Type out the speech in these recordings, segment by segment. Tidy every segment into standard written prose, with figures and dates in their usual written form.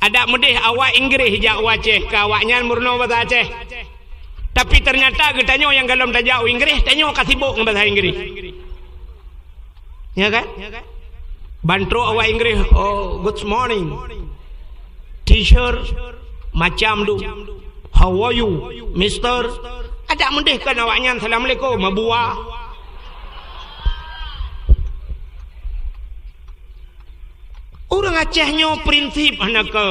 Ada mudih awak Inggris jak Aceh ke awaknya murno bahasa Aceh. Tapi ternyata katanya yang galom tajau Inggris, tanya ka sibuk dengan bahasa Inggris. Ya kan? Bantu awak Inggris, oh good morning. Teacher macam tu. How are you, Mister? Ada mudih kan awaknya assalamualaikum mabua. Orang Acehnya prinsip anak ke.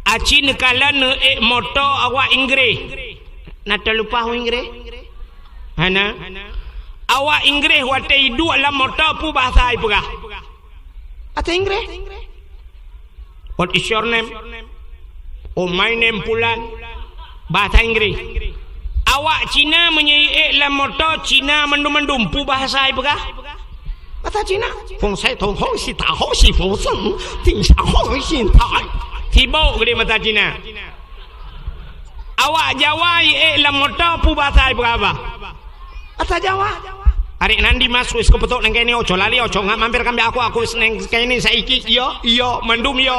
Aci nekala ne moto awak Inggris. Nata lupa awak Inggris? Hana? Awak Inggris watai dua lah moto pu bahasa ibu kah? Bahasa Inggris? What is your name? Oh my name Pulan. Bahasa Inggris. Awak Cina menyai lah moto Cina mendum-mendum pu bahasa ibu kah? Bahasa Cina. Fong sai tong hong si ta hong si fong seng ting sha hong xin tai. Sibuk dia bahasa Cina. Awak Jawa lah moto pu bahasa ibu apa? Bahasa Jawa. Hari nanti mas wis kepetok nang kene ojo lali ojo ngak mampir kambe aku nang kene saiki iya mendum yo.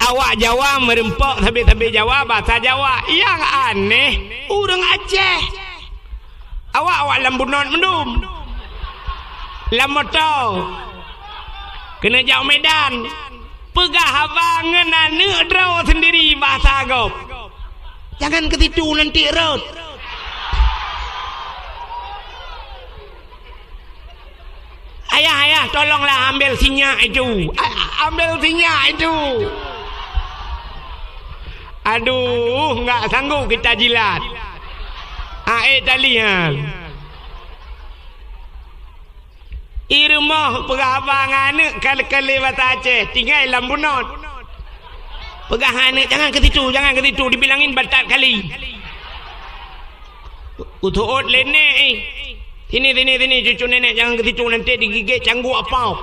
Awak Jawa merempok tabe-tabe Jawa bahasa Jawa. Yang aneh orang Aceh. Awak lambunon mendum. Lamoto. Kena jauh Medan. Pegah abangan ane draw sendiri bahasa agop. Jangan ketitu nanti rot. Ayah tolonglah ambil sinyak itu. Ambil sinyak itu. Aduh, enggak sanggup kita jilat. Talian. Irmah pegah anak kali-kali bahasa Aceh tinggal lambunon. Pegah anak jangan ke situ dibilangin batat kali. Utuot lenek sini cucu nenek jangan ke situ nanti digigit canggu apau.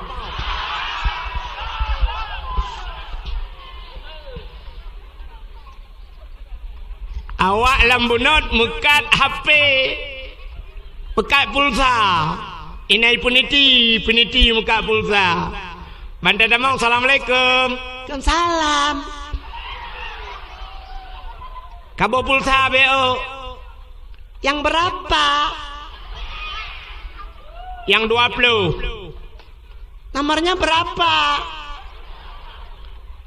Awak lambunot mekat HP pekat pulsa. Inai peniti muka pulsa. Banda damang assalamualaikum. Salam. Kabo pulsa BO. Yang berapa? Yang 20. Nomornya berapa?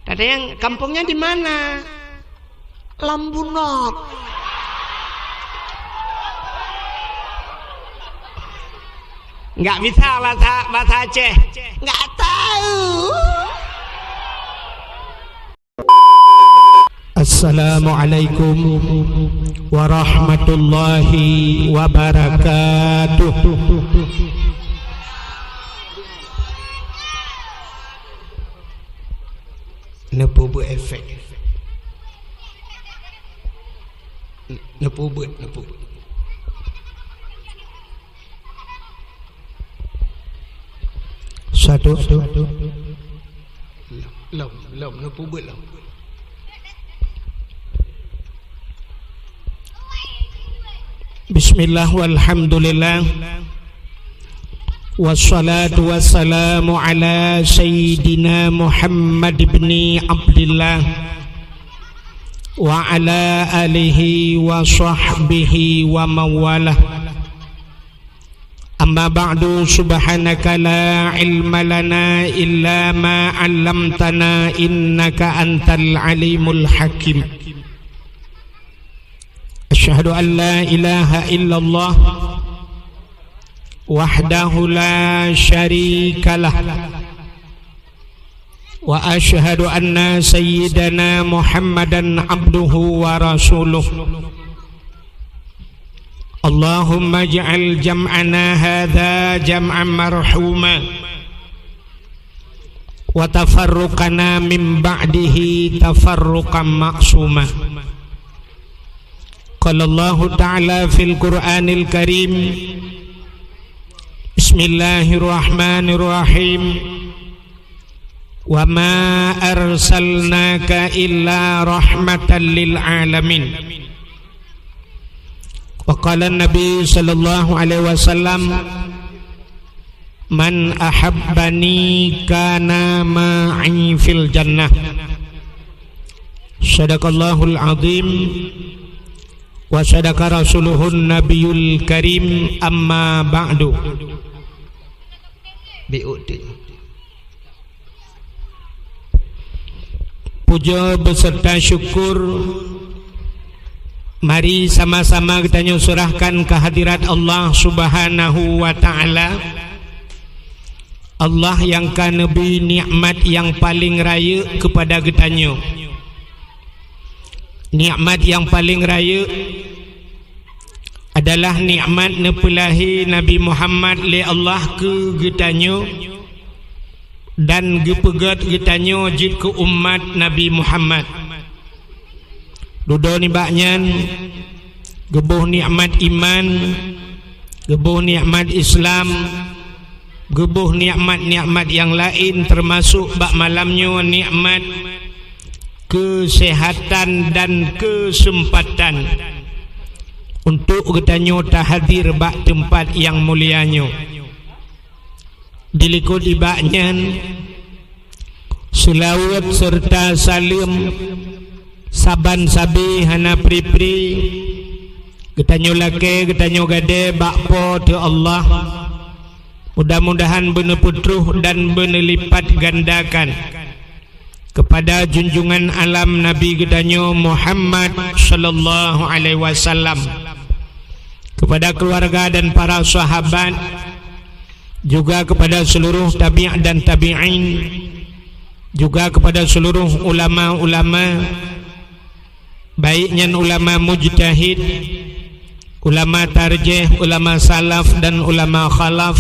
Ada yang kampungnya di mana? Lambunot. Enggak bisa bahasa Aceh. Enggak tahu. Assalamualaikum warahmatullahi wabarakatuh. Nepo efek. Nepo. Satu. Lom nepo buat lom. Bismillah walhamdulillah. Wassalatu wassalamu ala sayyidina Muhammad ibn Abdillah wa ala alihi wa sahbihi wa mawalah. Amma ba'du, subhanaka la ilma lana illa ma 'allamtana innaka antal alimul hakim. Asyhadu an la ilaha illallah wahdahu la syarikalah wa asyhadu anna sayyidana Muhammadan abduhu wa rasuluh. Allahumma ij'al jam'ana hadha jam'an marhuma wa tafarruqana min ba'dihi tafarruqan ma'suma. Qala Allah Ta'ala fil Qur'anil Karim. Bismillahirrahmanirrahim. Wa ma arsalnaka illa rahmatan lil alamin. Wa qala Nabi sallallahu alaihi wasallam, man ahabbani kana ma'i fil jannah. Sadaqallahul azim wa sadaqa rasuluhun nabiyul karim, amma ba'du. Puja beserta syukur mari sama-sama kita nyusurahkan kehadirat Allah Subhanahu wa ta'ala. Allah yang kanebi nikmat yang paling raya kepada getanyo. Nikmat yang paling raya adalah nikmat nepelahi Nabi Muhammad le Allah ke getanyo dan gepegat getanyo jid ke umat Nabi Muhammad. Dudo ni baknyan gebuh nikmat iman, gebuh nikmat Islam, gebuh nikmat-nikmat yang lain, termasuk bak malamnya nikmat kesehatan dan kesempatan untuk getanyo tahadir bak tempat yang mulianyo. Dilikut ibaknyan selawat serta salim saban sabi hana pri-pri getanyo lake getanyo gade bakpo te Allah. Mudah-mudahan bener putruh dan bener lipat gandakan kepada junjungan alam Nabi getanyo Muhammad sallallahu alaihi wasallam, kepada keluarga dan para sahabat, juga kepada seluruh tabi' dan tabi'in, juga kepada seluruh ulama-ulama, baiknya ulama mujtahid, ulama tarjih, ulama salaf dan ulama khalaf,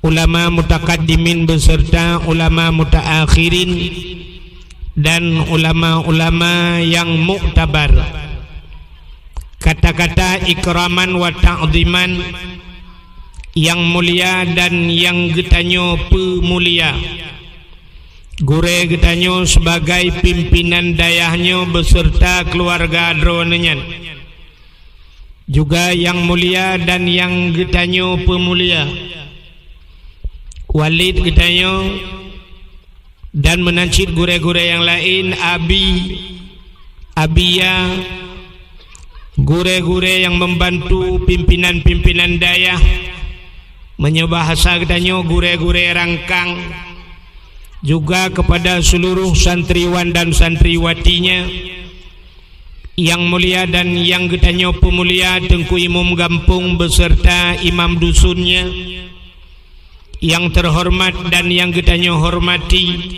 ulama mutakaddimin beserta ulama mutaakhirin, dan ulama-ulama yang muktabar. Kata-kata ikraman wa ta'ziman yang mulia dan yang getanyo pemulia, gure getanyo sebagai pimpinan dayahnya beserta keluarga dronenyan, juga yang mulia dan yang getanyo pemulia, walid getanyo dan menancit gure-gure yang lain, abi, abia, gure-gure yang membantu pimpinan-pimpinan dayah, menyebahasa getanyo gure-gure rangkang, juga kepada seluruh santriwan dan santriwatinya yang mulia dan yang getanyo pemulia, Tengku Imam Gampung beserta imam dusunnya yang terhormat dan yang getanyo hormati,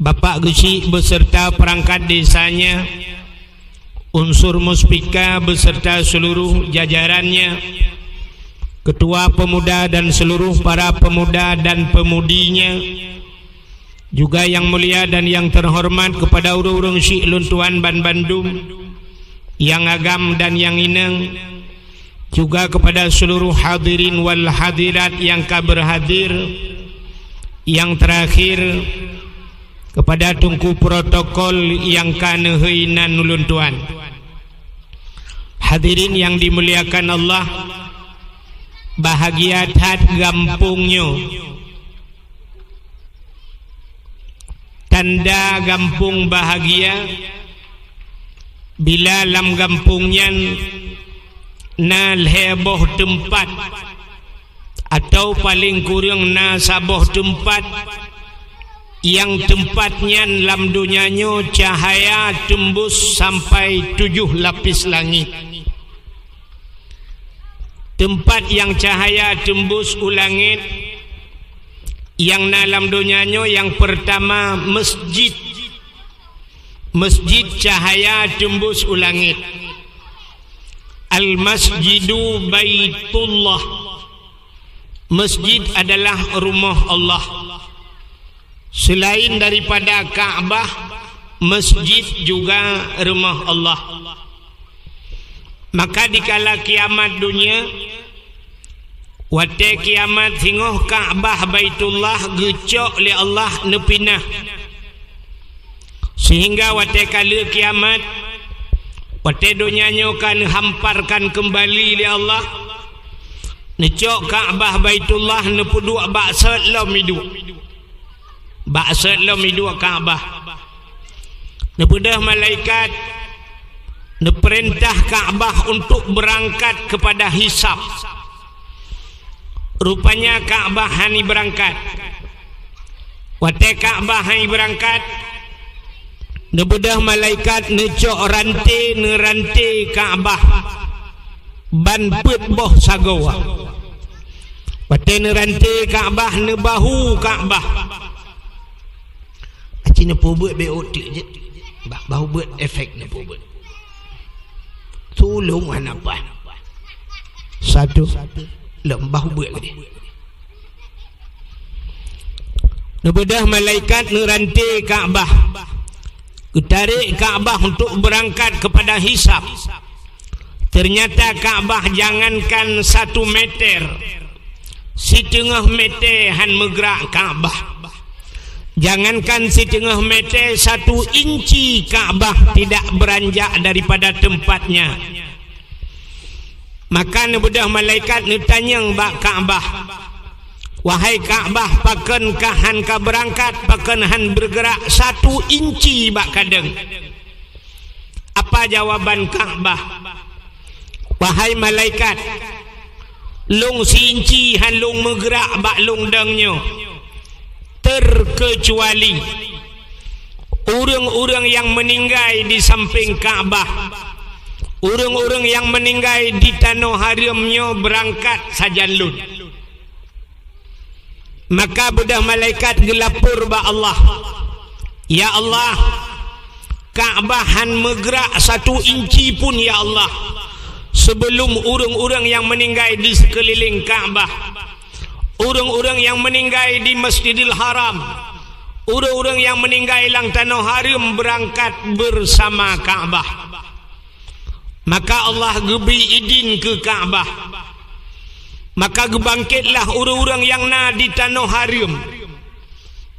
Bapak Gesi beserta perangkat desanya, unsur muspika beserta seluruh jajarannya, ketua pemuda dan seluruh para pemuda dan pemudinya, juga yang mulia dan yang terhormat kepada urung-urung Syekh Luntuan Ban Bandung yang agam dan yang ineng, juga kepada seluruh hadirin wal hadirat yang berhadir, yang terakhir kepada tungku protokol yang kaneheuinan nuluntuan. Hadirin yang dimuliakan Allah, bahagia hat gampungnya, tanda gampung bahagia bila lam gampungnya nal heboh tempat atau paling kurang na saboh tempat yang tempatnya lam dunianya cahaya tembus sampai 7 lapis langit. Tempat yang cahaya tembus ulangit yang dalam dunianya yang pertama masjid. Masjid cahaya tembus ulangit. Al-masjidu baitullah. Masjid adalah rumah Allah. Selain daripada Ka'bah, masjid juga rumah Allah. Maka dikala kiamat dunia, wate kiamat singoh Ka'bah baitullah gecok li Allah nepinah. Sehingga wate kala kiamat, wate dunianya kan hamparkan kembali li Allah, Necok Kaabah Baitullah nepuduk baksat lom hidu. Baksat lom hidu Kaabah. Nepudah malaikat neperintah Kaabah untuk berangkat kepada hisab. Rupanya Kaabah hani berangkat. Wate Kaabah hani berangkat. Nepudah malaikat necok rantai Kaabah. Ban put boh sagawa. Wate rantai Kaabah ne bahu Kaabah. Acina pobut be otik je. Bahu buat efek ne pobut. Tolong apa? Satu lembah buat dia. Nebedah malaikat nerantai Kaabah. Ketarik Kaabah untuk berangkat kepada hisab. Ternyata Kaabah jangankan 1 meter, 1/2 meter han megrak Kaabah. Jangankan 1/2 meter, 1 inci Kaabah tidak beranjak daripada tempatnya. Maka nebedah malaikat netanyang bak Kaabah. Wahai Kaabah, pakenkah han ka berangkat, paken han bergerak 1 inci bak kadang? Apa jawaban Kaabah? Wahai malaikat, long si inci han long bergerak bak long dangnya. Terkecuali orang-orang yang meninggal di samping Kaabah, orang-orang yang meninggal di tanah haramnya berangkat sajan lun. Maka bedah malaikat gelapur ba Allah, ya Allah, Kaabah han megrak 1 inci pun ya Allah sebelum orang-orang yang meninggal di sekeliling Kaabah, orang-orang yang meninggal di Masjidil Haram, orang-orang yang meninggal dalam tanah haram berangkat bersama Kaabah. Maka Allah geberi izin ke Kaabah. Maka gebangkitlah orang-orang yang na di tanah haram.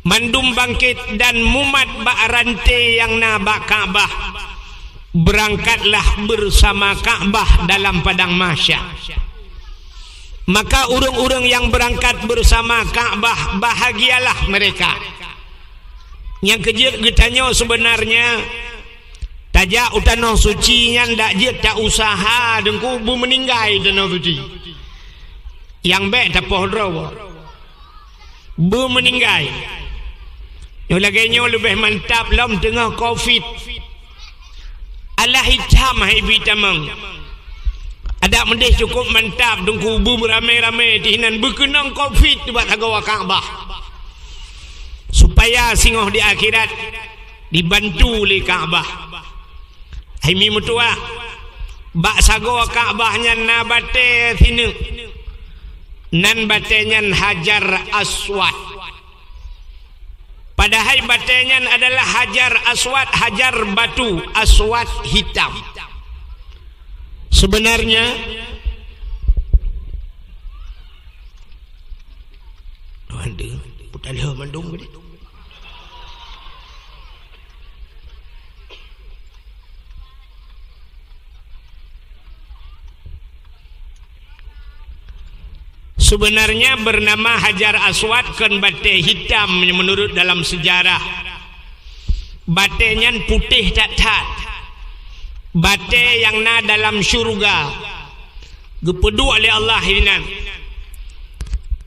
Mandum bangkit dan mumat bak rantai yang na bak Kaabah. Berangkatlah bersama Kaabah dalam padang mahsyar. Maka orang-orang yang berangkat bersama Kaabah bahagialah mereka. Yang kejut getanya sebenarnya tajak utanah suci nya ndak je tak usaha dengku bu meninggal tanah suci. Yang baik tak pohdro bu meninggal. Yang laginya lebih mantap lam tengah Covid. Allah hitam hai bitamang. Ada mendeh cukup mantap dengku bu ramai-ramai dihinan berkenang Covid buat agawa Kaabah. Supaya singoh di akhirat dibantu oleh Kaabah. Hai mi mutua bak sagawa Kaabahnya na bate sini. Nan batenya Hajar Aswad. Padahal batenya adalah Hajar Aswad, hajar batu aswad hitam. Sebenarnya putalha mandung gede. Sebenarnya bernama Hajar Aswad kan bate hitam menurut dalam sejarah. Batenya putih tat-tat. Bate yang na dalam syurga. Gepedu oleh Allah hinan.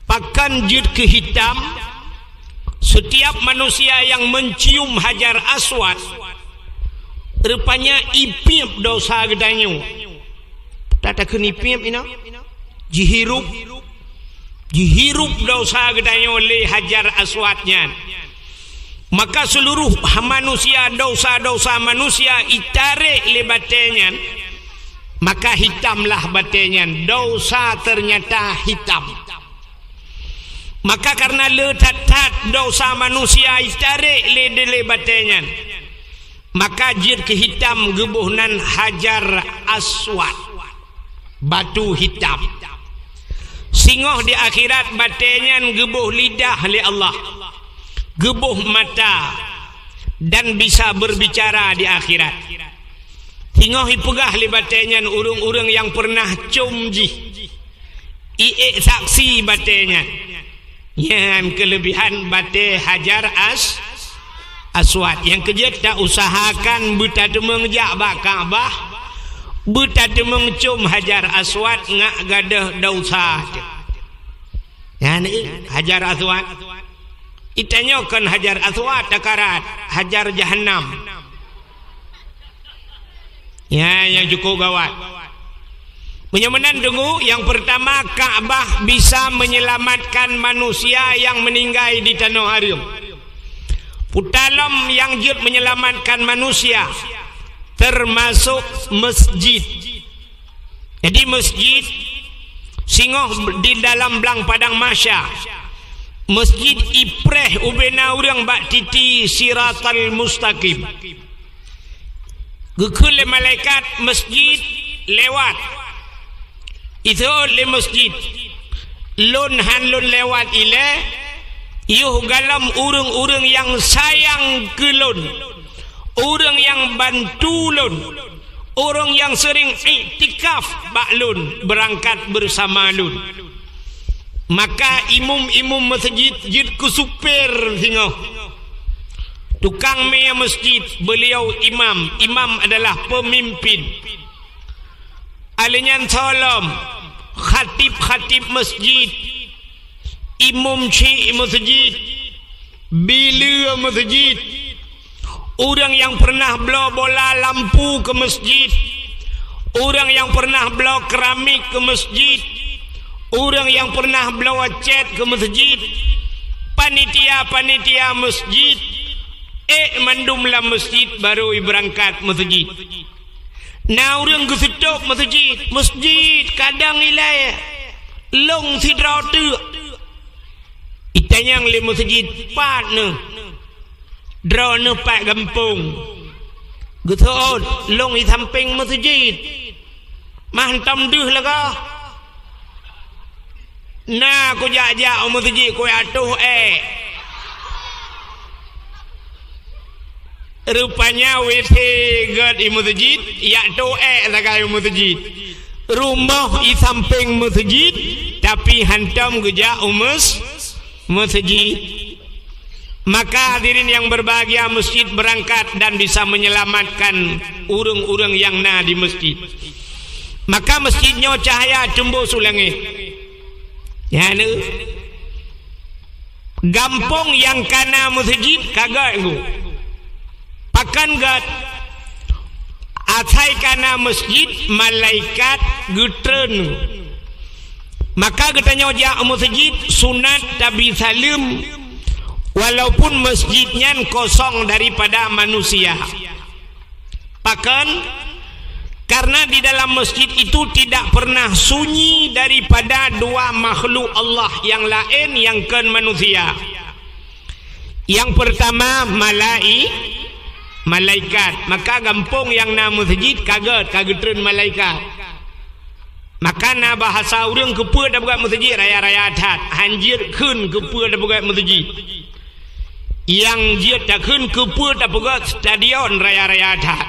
Pakan jid ke hitam. Setiap manusia yang mencium Hajar Aswad rupanya ipip dosa gedanyo. Tata kenipip ina. Dihirup dosa gedanyo oleh Hajar Aswadnya. Maka seluruh manusia, dosa-dosa manusia itarik le batenya. Maka hitamlah batenya. Dosa ternyata hitam. Maka karena letat-tat dosa manusia itarik le batenya. Maka jir ke hitam gebuhnan Hajar Aswad. Batu hitam. Singoh di akhirat batenya gebuh lidah oleh Allah. Gebuh mata dan bisa berbicara di akhirat. Singoh ipegah li batenya urung-urung yang pernah cium ji. saksi batenya. Yang kelebihan bate Hajar Aswad. Yang kerja tak usahakan buta demeng jak bak Kaabah, buta demeng cum Hajar Aswad ngak gadah dausa. Ya ni Hajar Aswad. Itanyakan Hajar Aswad takarat Hajar Jahannam. Ya, yang cukup gawat. Menyamanan dengu, yang pertama Kaabah bisa menyelamatkan manusia yang meninggal di tanah haram. Putalam yang jut menyelamatkan manusia termasuk masjid. Jadi masjid singoh di dalam belang padang masya. Masjid ipreh ubena urang bak titi siratal mustaqim. Gekul malaikat masjid lewat. Itu le masjid lun hanlun lewat ile yuh galam urang-urang yang sayang ke lun, urang yang bantu lun, orang yang sering iktikaf bak lun, berangkat bersama lun. Maka imum masjid jid ku supir singoh tukang mea masjid, beliau imam adalah pemimpin. Alinyan salam khatib masjid, imam masjid, bila masjid, orang yang pernah bawa bola lampu ke masjid, orang yang pernah bawa keramik ke masjid, orang yang pernah bawa cat ke masjid, panitia masjid, mandumlah masjid baru berangkat masjid. Nah orang kesetok masjid kadang ilai long si draw tu itanyang le masjid pat ne draw ne pat gampung getot long di samping masjid mahantam duh laga. Nah ko jak masjid ko atuh rupanya WC god di masjid ya doa lagai masjid, rumah di samping masjid tapi hantam geja masjid. Maka hadirin yang berbahagia, masjid berangkat dan bisa menyelamatkan urang-urang yang na di masjid. Maka masjidnya cahaya tembus ulangi ya ne gampong yang kana masjid kagak ku pakan gat atai kana masjid malaikat gutren. Maka katanya ja masjid sunat tabi salim walaupun masjidnya kosong daripada manusia. Pakan karena di dalam masjid itu tidak pernah sunyi daripada dua makhluk Allah yang lain yang kan manusia. Yang pertama malaikat. Maka gampung yang na masjid kagetren malaikat. Maka na bahasa urang kepa da buat masjid raya-raya adat hanjir keun kepa da buat masjid. Yang dia tak keun kepa da buat stadion raya-raya adat.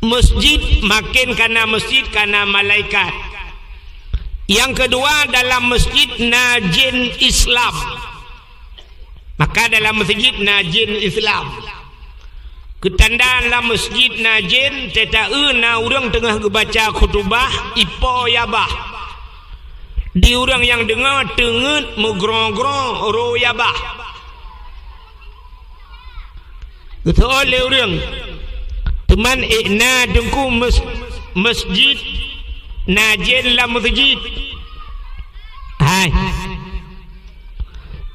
Masjid makin kana masjid kana malaikat. Yang kedua dalam masjid najin Islam. Maka dalam masjid najin Islam. Ketandaan dalam masjid najin tetae na urang tengah baca khutbah ipo yabah. Di urang yang dengar tenget megrong-grong ro yabah. Betul oleh urang teman na dengku masjid najin la masjid. Hai.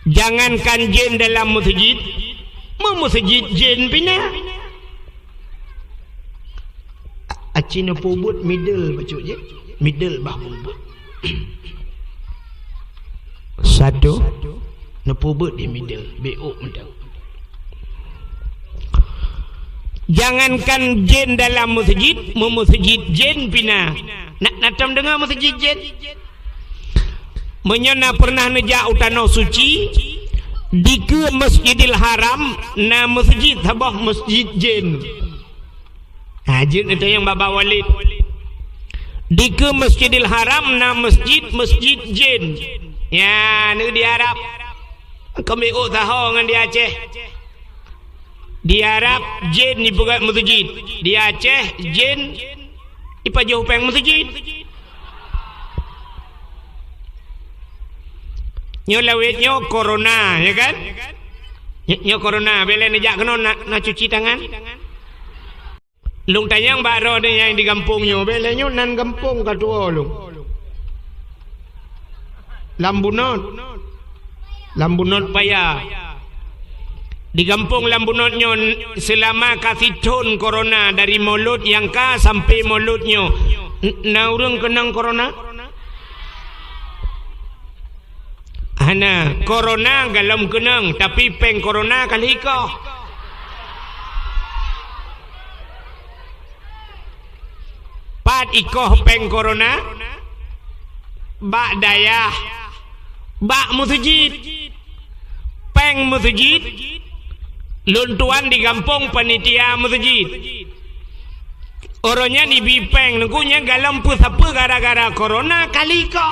Jangankan jin dalam masjid, masjid jin pina. Acina pubut middle bacuk je. Middle bah pubut. Satu na pubut di middle, beok mendang. Jangankan jin dalam masjid, masjid jin pina. Nak natam dengar masjid jin. Menyana pernah nejak utano suci di ke Masjidil Haram na masjid habah masjid jin. Jin itu yang Baba Walid di ke Masjidil Haram na masjid jin. Ya, ni di Arab. Kami tahu dengan di Aceh. Di Arab jin ni bukan masjid. Di Aceh jin ipajauh peng masjid. Nyo lawetnyo corona, ya kan? Nyo corona, belen nejak kena nak cuci tangan. Lung tanyang baro ni yang di kampung nyo, belen nyo nan kampung katua lung. Lambunot paya. Di kampung Lambunot nyo selama kasih ton corona dari mulut yang ka sampai mulutnyo. Na urang kenang corona? Hana corona galam kenang tapi peng corona kali ko. Pat ikoh peng corona bak dayah bak masjid peng masjid luntuan di kampung panitia masjid orangnya di bipeng nunggunya galam apa gara-gara corona kali ko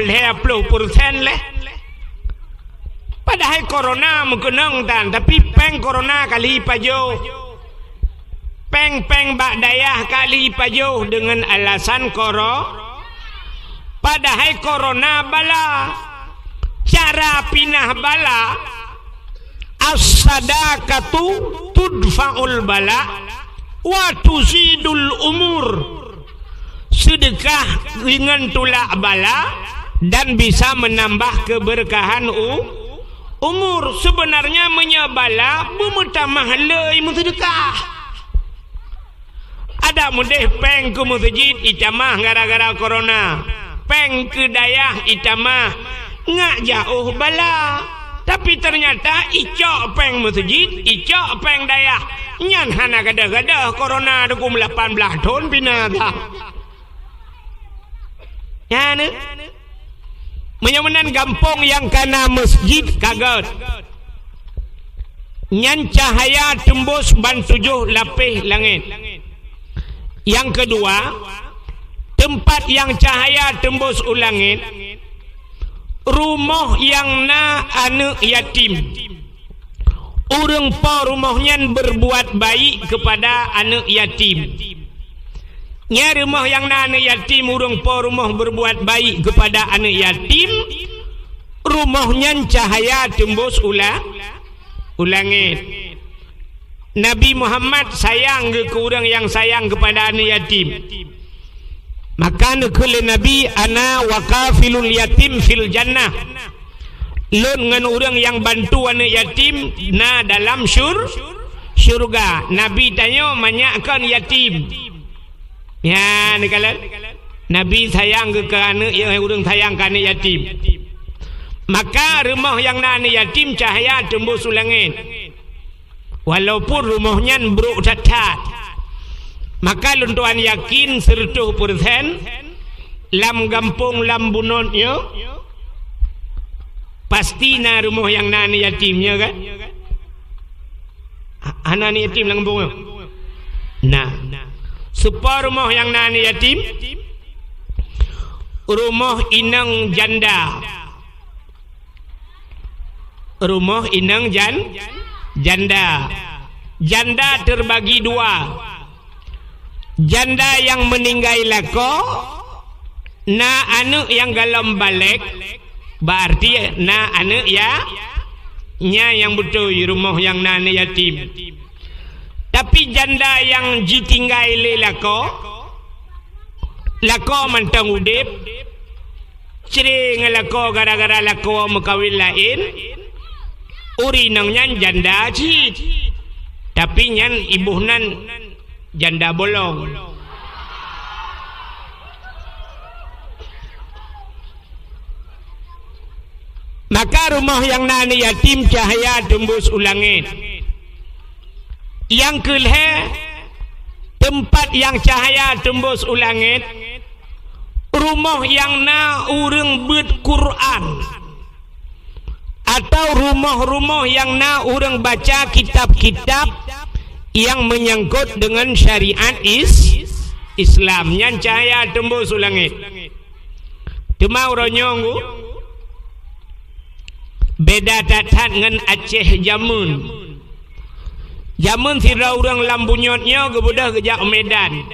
20% leh padahal corona mengkenang tan tapi peng corona kali pajo peng bak dayah kali pajo dengan alasan padahal corona bala cara pinah bala as-sadaqatu tudfa'ul bala wa tuzidul umur. Sedekah dengan tulak bala dan bisa menambah keberkahan umur. Sebenarnya menyabala bermutamah lei sedekah. Ada mudah peng ke masjid icamah gara-gara corona. Peng ke dayah icamah ngak jauh bala. Tapi ternyata icok peng masjid, icok peng dayah. Nyan hana gadah-gadah corona dukum 18 tahun pinata. Ya ne. Menyamanan kampung yang kana masjid kaget. Nyan cahaya tembus ban 7 lapis langit. Yang kedua, tempat yang cahaya tembus ulangit, rumah yang na anak yatim. Urang pa rumahnya berbuat baik kepada anak yatim. Nya rumah yang na anak yatim, urang pa rumah berbuat baik kepada anak yatim. Rumahnya cahaya tembus ulangit. Nabi Muhammad sayang ke orang yang sayang kepada anak yatim. Maka nekele Nabi ana wakafilul yatim fil jannah. Lun ngan orang yang bantu anak yatim na dalam syurga. Nabi tanya manyakan yatim. Ya nekalan. Nabi sayang ke anak yang orang sayang ke anak yatim. Maka rumah yang na anak yatim cahaya tembus langit. Walaupun rumahnya buruk cacat, maka luntuan yakin 100% lam kampung Lambunotnya pasti na rumah yang nani yatimnya kan? Nani yatim lang kampungnya. Nah, supaya rumah yang nani yatim, rumah inang janda, rumah inang janda terbagi 2. Janda yang meninggal lako na anak yang galam balik berarti na anak ya nya yang betul rumah yang nana yatim. Tapi janda yang ditinggal lako mantang udip cering lako gara-gara lako makawin lain. Uri nang nyan janda cid, tapi nyan ibuhnan janda bolong. Maka rumah yang nani yatim cahaya tembus ulangit. Yang kelih tempat yang cahaya tembus ulangit, rumah yang na urang bet Quran. Atau rumah-rumah yang na orang baca kitab-kitab yang menyangkut dengan syariat Islam nyan cahaya tembus langit. Temau ronyonggu beda tatat dengan Aceh jamun. Jamun sira urang lambunyotnya kebudah kejak Medan.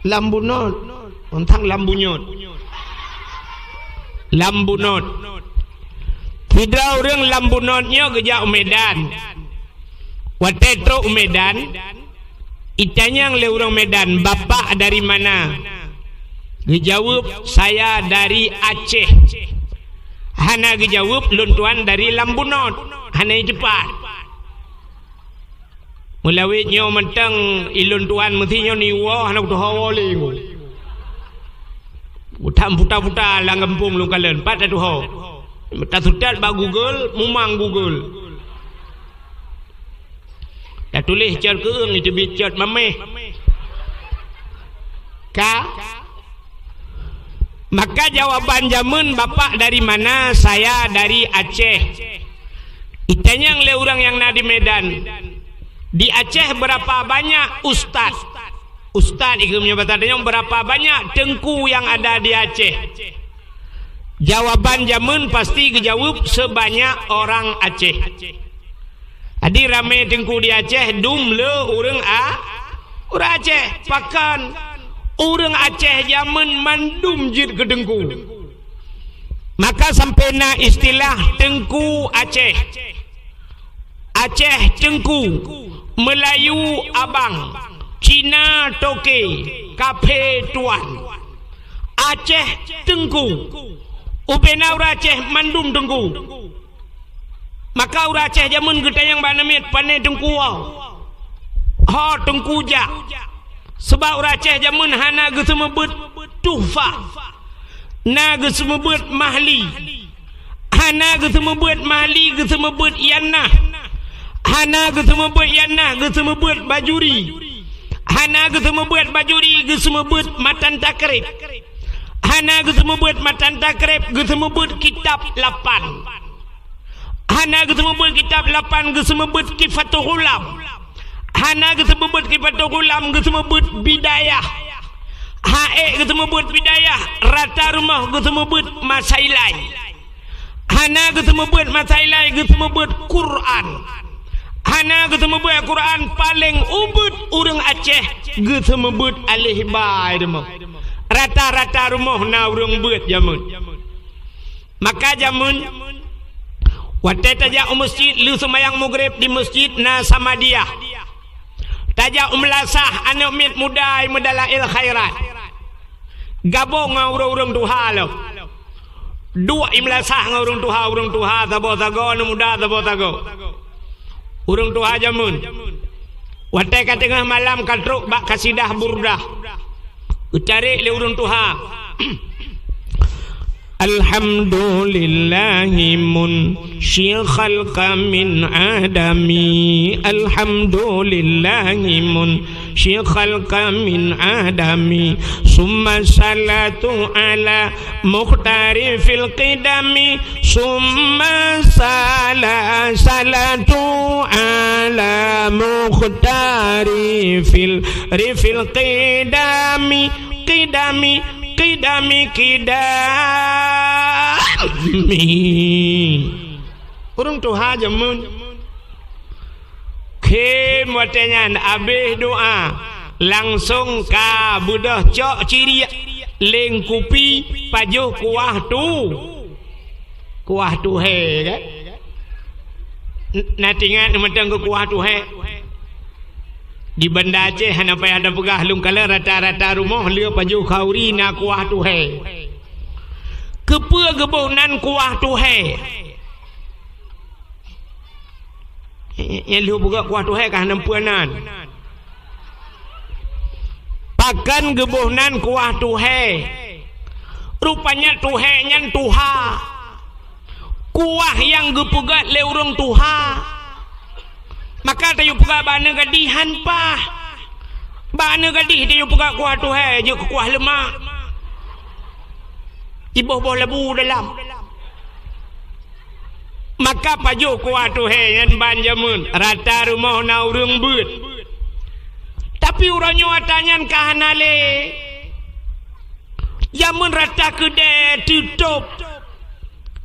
Lambunot, ontang lambunyot. Lambunot. Sira urang lambunotnya kejak Medan. Watetro Medan. Itanya le urang Medan, bapak dari mana? Dijawab, saya dari Aceh. Hana dijawab, luntuan dari Lambunot. Hana cepat. Mulawit nyo mentang iluntuan mesti nyo niwa hana kutu hawa lingu. Utam puta-puta lang kampung lu kalen pat atu hawa. Tak sudat ba Google, mumang Google. Tak tulis cer keung itu bicat mameh. Maka jawaban jamun, bapak dari mana? Saya dari Aceh. Itanya le orang yang na di Medan. Di Aceh berapa banyak ustaz? Ustaz ikumnya bertanya berapa banyak tengku yang ada di Aceh? Jawaban jamun pasti kejawab sebanyak orang Aceh. Adi rame tengku di Aceh, dum le orang Aceh pakan orang Aceh zaman mandum jid ke tengku. Maka sampai na istilah tengku Aceh. Aceh tengku, Melayu abang, Cina toke, kafe tuan. Aceh tengku, upena orang Aceh mandum tengku. Maka orang Aceh jamun kita yang banamit panai tengku ha tengku jak. Sebab orang Aceh jamun hana gesemebut tuhfah, na gesemebut mahli, hana gesemebut mahli, gesemebut yanah, hana gesemebut yanah, gesemebut bajuri, hana gesemebut bajuri, gesemebut matan takrib, hana gesemebut matan takrib, gesemebut kitab 8. Hana gesemebut kitab 8, gesemebut kifatul ulam. Hana gesemebut kifatul ulam, gesemebut bidayah. Hae gesemebut bidayah, rata rumah gesemebut masailai. Hana gesemebut masailai, gesemebut Quran. Hana gesemebut Quran paling ubud urang Aceh gesemebut alih bai demah. Rata-rata rumah na urang beut jamun. Maka jamun waktu tajak masjid lu semayang maghrib di masjid na sama dia. Tajak melasah anak mit mudai medalail khairat. Gabung ngau urang tuha lo. Dua imlasah ngau urang tuha tabo tago nu muda tabo tago. Urang tuha jamun. Waktu ka tengah malam katruk bak kasidah burdah. Ucari le urang tuha. Alhamdulillahi munshi khalqa min adami. Alhamdulillahi munshi khalqa min adami. Summa salatu ala mukhtari fil qidami. Summa salatu ala mukhtari fil qidami. Kidami urung tuha jamun kem watenya abih doa langsung ka budah cok ciri leng kupi pajuh kuah tu he kan natingan metang ke kuah tu he. Di Banda Aceh hana payah ada pegah lung kala rata-rata rumah lia paju kauri na kuah tu he. Kepa gebonan kuah tu he. Yang liu buka kuah tu he kah nempuanan. Pakan gebonan kuah tu he. Rupanya tu he nyan tuha. Kuah yang gepegat le urang tuha. Maka tayu pegak bana gadihan pah. Bana gadih tayu pegak kuah tu hai je kuah lemak. Iboh-boh lebu dalam. Maka pajuh kuah tu hai yang ban jamun. Rata rumah na urang beut. Tapi uranyo atanyan kahanale Jamun rata kedai tutup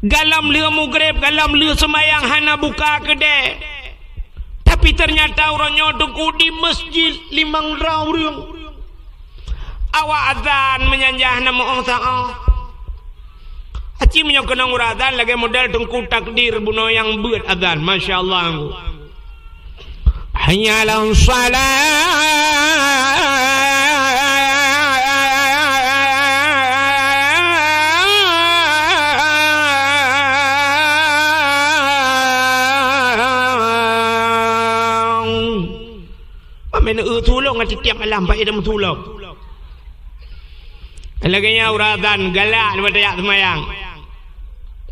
Galam leu maghrib, galam leu semayang hana buka kedai. Tapi ternyata uranyo tunggu di masjid 5 raung. Awak azan menyanjah nama Allah Ta'ala. Haji menyokong uradan lagi modal tungku takdir buno yang buat azan. Masya Allah. Hayya ala salat. Mana tolong setiap malam baik dan tolong. Laganya uradan galak daripada yak semayang.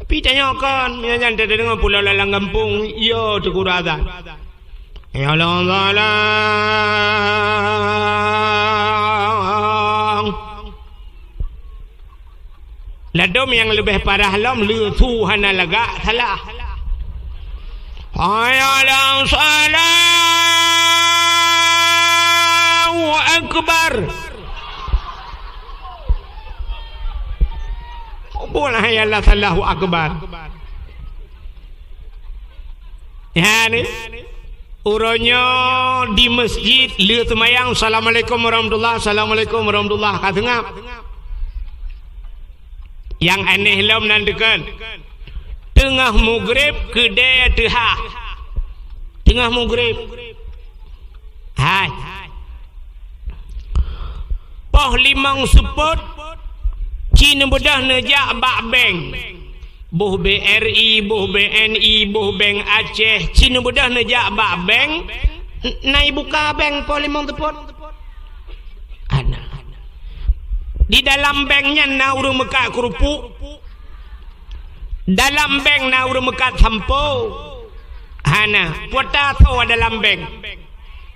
Tapi tanya kan, minyak tak dengar pulau lalang kampung, yo tu uradan. Ya Allah. Ladom yang lebih parah lam lu tu hana lagak salah. Hayya Allahu akbar. Boleh ya Allah Allahu akbar. Ya ni uronyo di masjid lihat semayang assalamualaikum warahmatullahi assalamualaikum warahmatullahi katengap. Yang aneh lam nandekan tengah maghrib kedai tehah. Tengah maghrib. Hai. Poh 5 sepot Cina bedah nejak bak bank. Buh BRI, buh BNI, buh bank Aceh. Cina bedah nejak bak bank. Nai buka bank po 5 tepot. Ana. Di dalam banknya na urang mekat kerupuk. Dalam bank na urang mekat sampo. Hana, pota tahu dalam bank.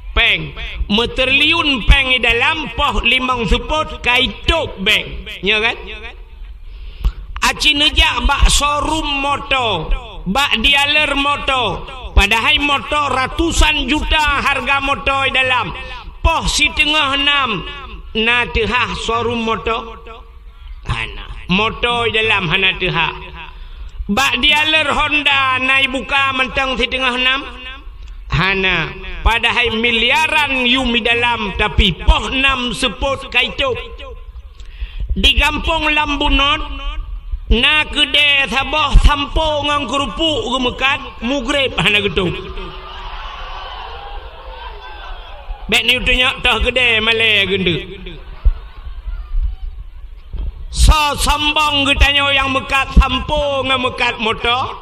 Peng meterliun peng di dalam poh 5 sepot kaitop bank ya kan aci nejak bak showroom moto bak dealer moto padahal moto ratusan juta harga moto di dalam poh si tengah 6 na tehah showroom moto hana moto di dalam hana tehah bak dealer Honda nai buka mentang si tengah 6 hana padahal miliaran yumi dalam tapi poh 6 sepot kaitop di kampung Lambunot na kedai sabah sampo ngang kerupuk gemekat mugrib hana getuk bet ni utunya tah kedai malai genduk so sambang getanyo yang mekat sampo ngang mekat motor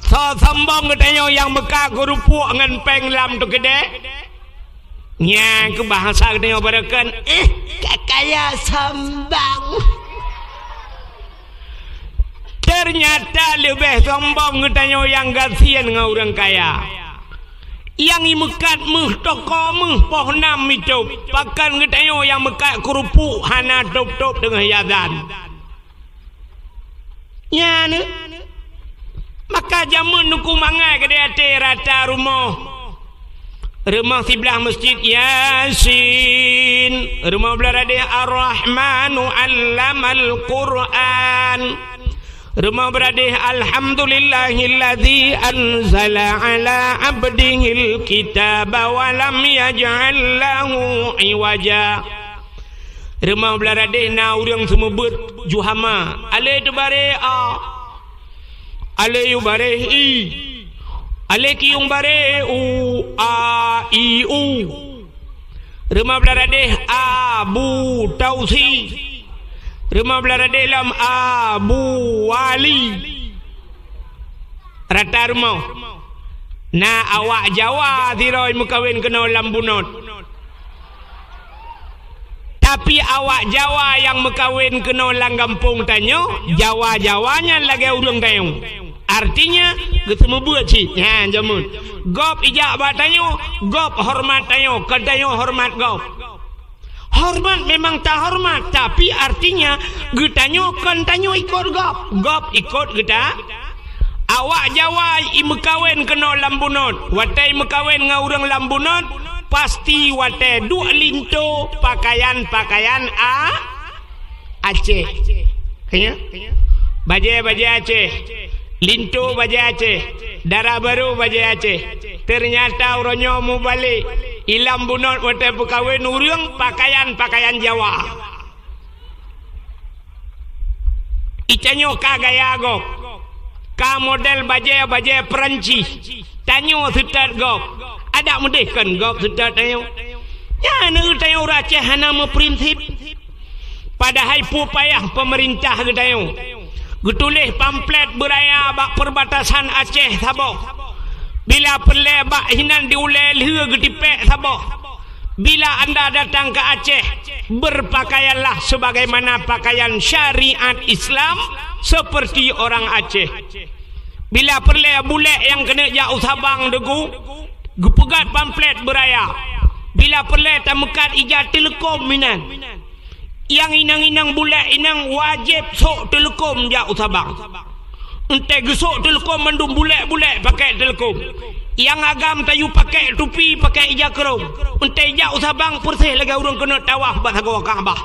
so sambang katanya yang Mekah kerupuk dengan peng lam tu kedai nya ke bahasa katanya barakan kakaya sambang ternyata lebih sambang katanya yang kasihan dengan orang kaya yang imekat meh toko meh poh 6 itu pakan katanya yang Mekah kerupuk hana top-top dengan yadan nya ne maka jamun nuku mangai ke dia rata rumah sebelah masjid Yasin rumah belah dia Ar-Rahmanu Allamal Quran rumah beradih Alhamdulillahilladzi anzala ala abdihil kitaba wa lam yaj'al lahu iwaja rumah belah radih na urang semebut juhama ale tu bare ale yu bare i ale ki yung bare u a i u rumah beladeh Abu Tausi rumah beladeh lam Abu Wali rata rumah na awak Jawa tiroi mukawin kena Lambunot tapi awak Jawa yang mekawin kena lang kampung tanyo Jawa-Jawanya lagi urang tayong artinya ketemu buat sih ya jamun gop ijak batanyo gop hormat tanyo katanyo hormat gop hormat memang tak hormat tapi artinya getanyo kan tanyo ikut gop ikut geta awak Jawa i mekawin kena Lambunot watai mekawin ngau urang Lambunot pasti wate duk linto pakaian-pakaian Aceh. Kayaknya baju Aceh, linto baju Aceh, darah baru baju Aceh. Ternyata orangnya mau balik ilam bunot wate pekawin urang pakaian Jawa. Icanyo ka gaya gok, ka model baju Perancis. Tanyo sutat gok, ada mudih kan gok sutat tanyo. Ya nu tanyo Aceh hana prinsip. Padahal pupayah pemerintah tayo. Getulih pamflet beraya bak perbatasan Aceh Sabah. Bila perle bak hinan diulai liha getipek Sabah. Bila anda datang ke Aceh, berpakaianlah sebagaimana pakaian syariat Islam seperti orang Aceh. Bila perle bule yang kena jauh Sabang degu, gepegat pamflet beraya. Bila perle tamekat ijat telekom minan. Yang inang-inang bulat inang wajib sok telekom jauh Sabang. Ente gesok telekom mandum bulat-bulat pakai telekom. Yang agam tayu pakai tupi pakai ijak kerum. Ente jauh Sabang persih lagi orang kena tawaf batagwa Kaabah.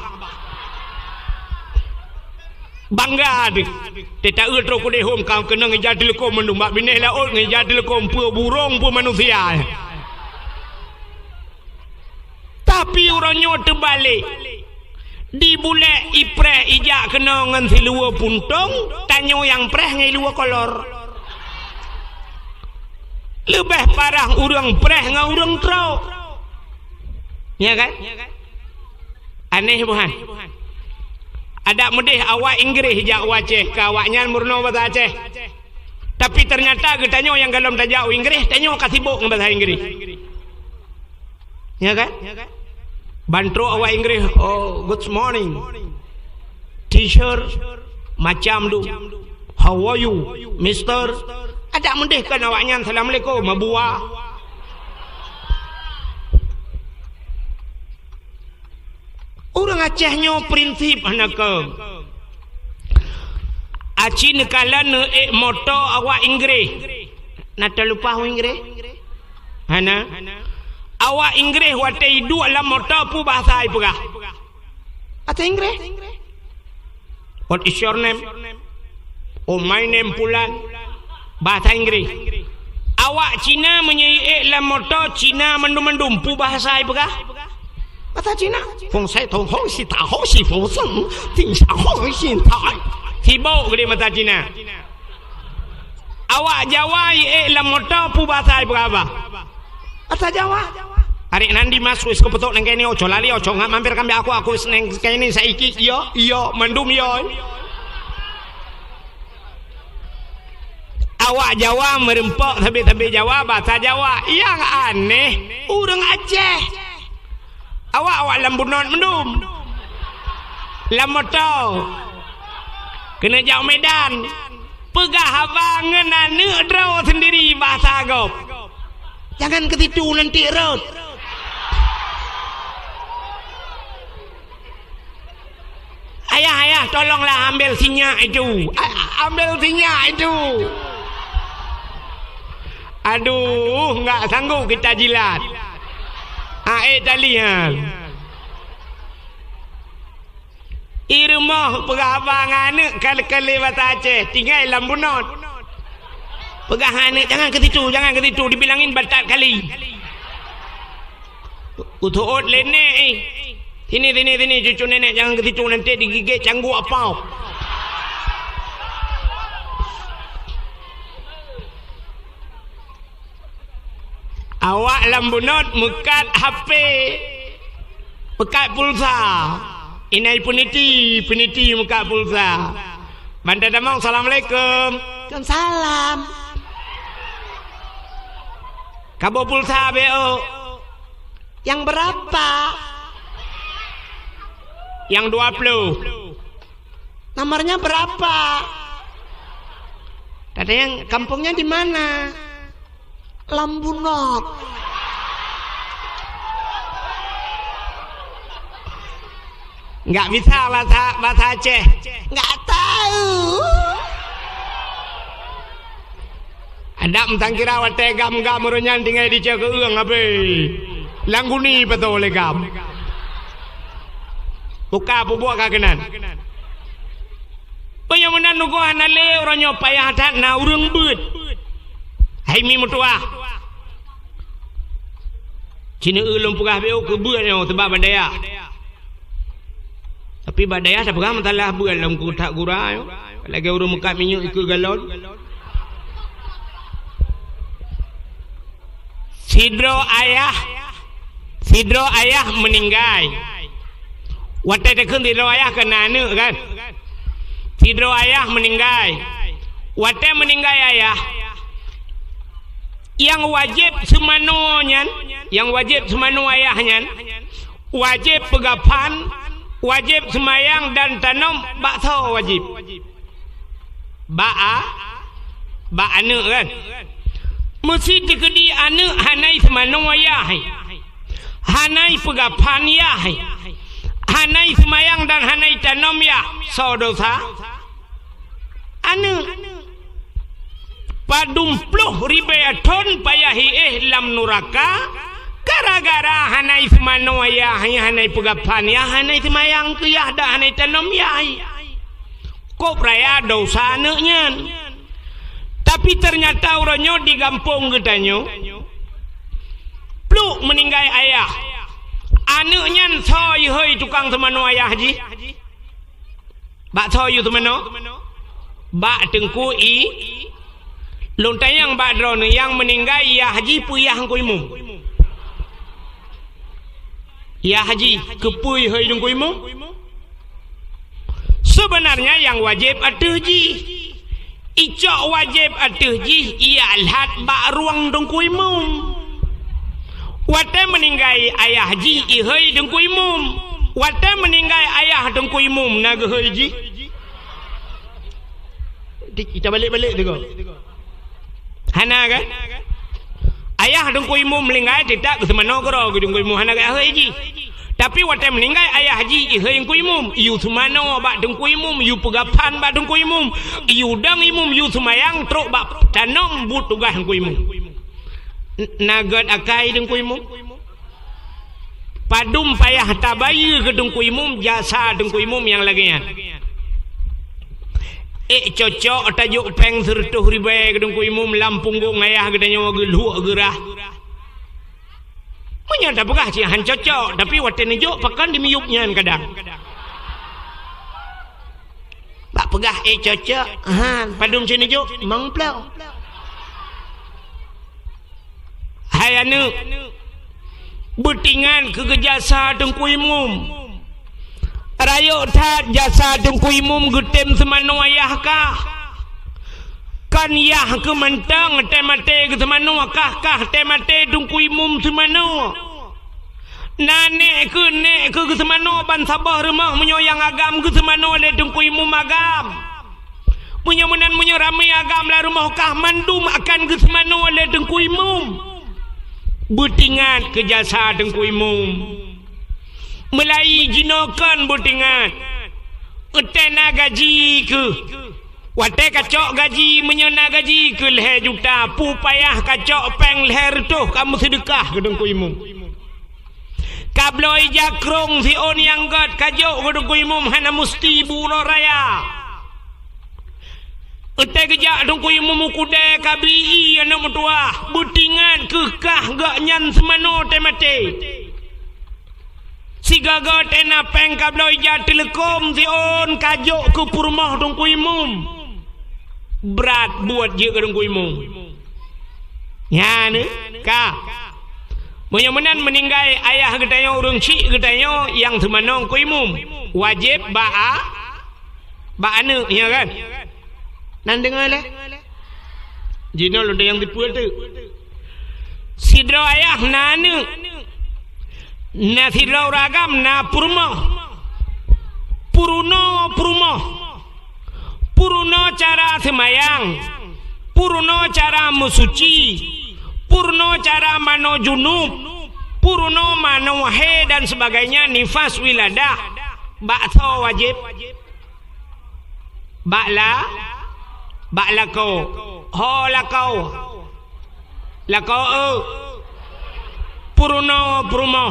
Bangga dia. Dia tak ertro ku dehom kau kena ngejak telekom mandum bak bineh laut ngejak telekom pu burung pu manusia. Tapi orangnya terbalik. Di bulek ipreh ijak kena ngan si luar puntung, tanyo yang preh ngai luar kolor. Lebih parah urang preh ngan urang trau. Ya kan? Aneh bukan? Ada mudih awak Inggris jak Aceh, ka awaknya murno bahasa Aceh. Tapi ternyata getanyo yang galom tajau Inggris, tanyo kasibuk ngan bahasa Inggris. Ya kan? Bantro awak Inggris, oh good morning teacher macam tu, how are you mister, ada mendih kan awaknya assalamualaikum mabua. Orang Acehnya prinsip anak ke aci nekalan moto awak Inggris nata lupa Inggris hana awak Inggris wate idu alam motor pu bahasa ai pegah. Ata Inggris. What is your name? Oh my name Pulan. Bahasa Inggris. Awak Cina menyai alam motor Cina mendum-mendum pu bahasa ai pegah. Bahasa Cina. Fong sai tong hong si ta hong si fong seng ting sha hong xin tai. Sibuk ke dia bahasa Cina. Awak Jawa alam motor pu bahasa ai pegah apa? Bahasa Jawa. Hari nanti mas wis kepetok nang kene ojo lali ojo ngak mampir kambe aku nang kene saiki iya mendum yo. Awak Jawa merempok tabe Jawa bahasa Jawa yang aneh urang Aceh. Awak lambunon mendum. Lamoto. Kena jauh Medan. Pegah abangan ane draw sendiri bahasa agop. Jangan ketitu nanti road. Ayah, tolonglah ambil sinyak itu. Ambil sinyak itu. Aduh, enggak sanggup kita jilat. Talian. Irumah pegabangan kali-kali bahasa Aceh, tinggal lambunot. Pegahan jangan ketitu, dibilangin batat kali. Utuot lene. Sini cucu nenek jangan ketitu nanti digigit canggu apa. Awak lambunot mekat HP, mekat pulsa. Inai peniti mekat pulsa. Banda damang assalamualaikum. Waalaikumsalam. Kabo pulsa BO. Yang berapa? Yang 20. Nomornya berapa? Katanya kampungnya di mana? Lambunot. Enggak bisa bahasa Aceh. Enggak tahu. Ada mentang kira wate gam-gam runyan tinggal di Cek Eung abe. Langguni betul legam. Buka bubuak kagenan. Penyamunan nugo hanale orang payah tak na urang beut. Hai mi mutua. Cina ulum pugah beu ke beut yang sebab badaya. Tapi badaya tak pernah mentalah beut dalam kotak gura. Lagi urang mekat minyak ke galon. Sidro ayah meninggal. Watai tekun sidro ayah kena anu kan. Sidro ayah meninggal. Watai meninggal ayah. Yang wajib semanonya, yang wajib semano ayahnya, wajib pegapan, wajib semayang dan tanam bakso wajib. Ba anu kan. Mesti dikedi anu hanai semano ayah. Hanai pegapan ya. Hanai semayang dan hanai tanam ya. So dosa anu padumpluk ribayatun payahi lam nuraka gara-gara hanai semano ya hanai pegapan ya hanai semayang ke ya dah hanai tanam ya kok raya dosa anaknya. Tapi ternyata orangnya di kampung katanya pluk meninggal ayah. Anaknya soy hoi tukang semano ayah ji. Bak soy semano. Bak tengku i. Lontai yang bak drone yang meninggal ya haji puyah kuimu. Ya haji kepui hoi deng kuimu. Sebenarnya yang wajib atuh ji. Icok wajib atuh ji ia alhat bak ruang deng kuimu. Wate meninggal ayah ji ihoi deng kuimum. Wate meninggal ayah deng kuimum naga hoi ji. Kita balik-balik tu. Hana kan? Ayah deng kuimum meninggal tidak ke semana kero ke deng kuimum hana ga hoi ji. Tapi wate meninggal ayah ji ihoi deng kuimum. Iu semana bak deng kuimum, iu pegapan bak deng kuimum, iu dang imum, iu semayang truk bak tanam but tugas deng kuimum. Nagat akai deng kuimum padum payah tabayu ke deng kuimum jasa deng kuimum yang laginya cocok tajuk peng sertuh ribai ke deng kuimum lampunggung ayah gedanya geluh gerah punya tak pegah cihan cocok tapi wate nejuk pakan dimiyupnya kadang tak pegah cocok padum sini juk mangplau hayanu betingan ke jasa dengkuimum rayo tak jasa dengkuimum getem semano ayah kah kan yah ke mentang temate ke semano kah temate dengkuimum semano nane ke semano ban sabah rumah menyoyang agam ke semano le dengkuimum agam punya menan punya ramai agam la rumah kah mandum akan ke semano le dengkuimum butingan ke jasa dengkuimum melai jinokan butingan utena gaji ke wate kacok gaji menyona gaji ke leher juta pupayah kacok peng leher tu kamu sedekah ke dengkuimum kabloi jakrong si on yang god kajok ke dengkuimum hana musti bulo raya Utai kejak dong kuih memukude kabi anak mutua butingan kekah gak nyan semano temate si gaga tena peng kabloi jat telekom si on kajok ke purmah dong kuih mum berat buat je ke dong kuih mum ya ne ka menyamenan meninggal ayah getanya urung cik getanya yang semano kuih mum wajib ba anu ya kan nan dengar le jino lo yang dipuat tu sidro ayah nanu na sidro ragam na purmo puruno cara semayang puruno cara musuci puruno cara mano junub puruno mano wahe dan sebagainya nifas wiladah bakso wajib bakla kau ho la kau purna purmo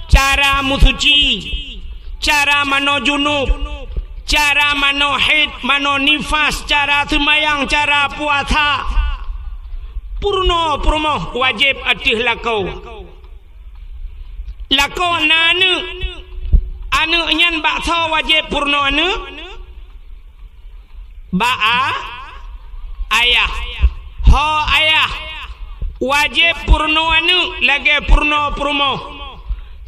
cara musuci cara mano junub cara mano haid mano nifas cara semayang cara puasa purna purmo wajib atih lakau nanu anu nyan bakso wajib purna anu ba'a ayah ho ayah wajib purna anu lagi purna purmo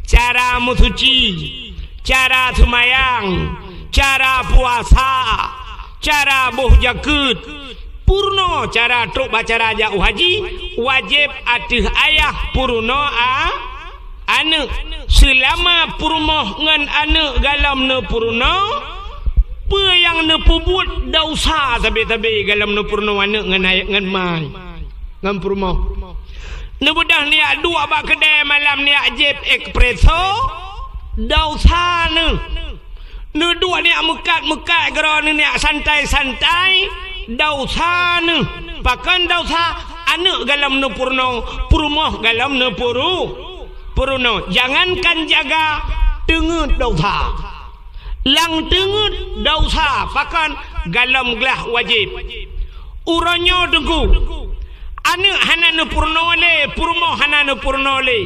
cara musuci cara semayang cara puasa cara buh jakut purna cara truk bacara jauh haji wajib atih ayah purna anu selama purmoh ngan anu galam ne purna pe yang ne pubut dosa tabe-tabe galam ne purna anu ngan mai ngan purmoh ne budah ni dua ba kedai malam ni jeep espresso dosa ne dua ni mekat gero ni santai dosa ne pakan dosa anu galam ne purna purmoh galam ne purno jangankan jaga tengut dosa lang tengut dosa pakan galam gelah wajib uranyo tengku anu hananu purno le purmo hananu purno le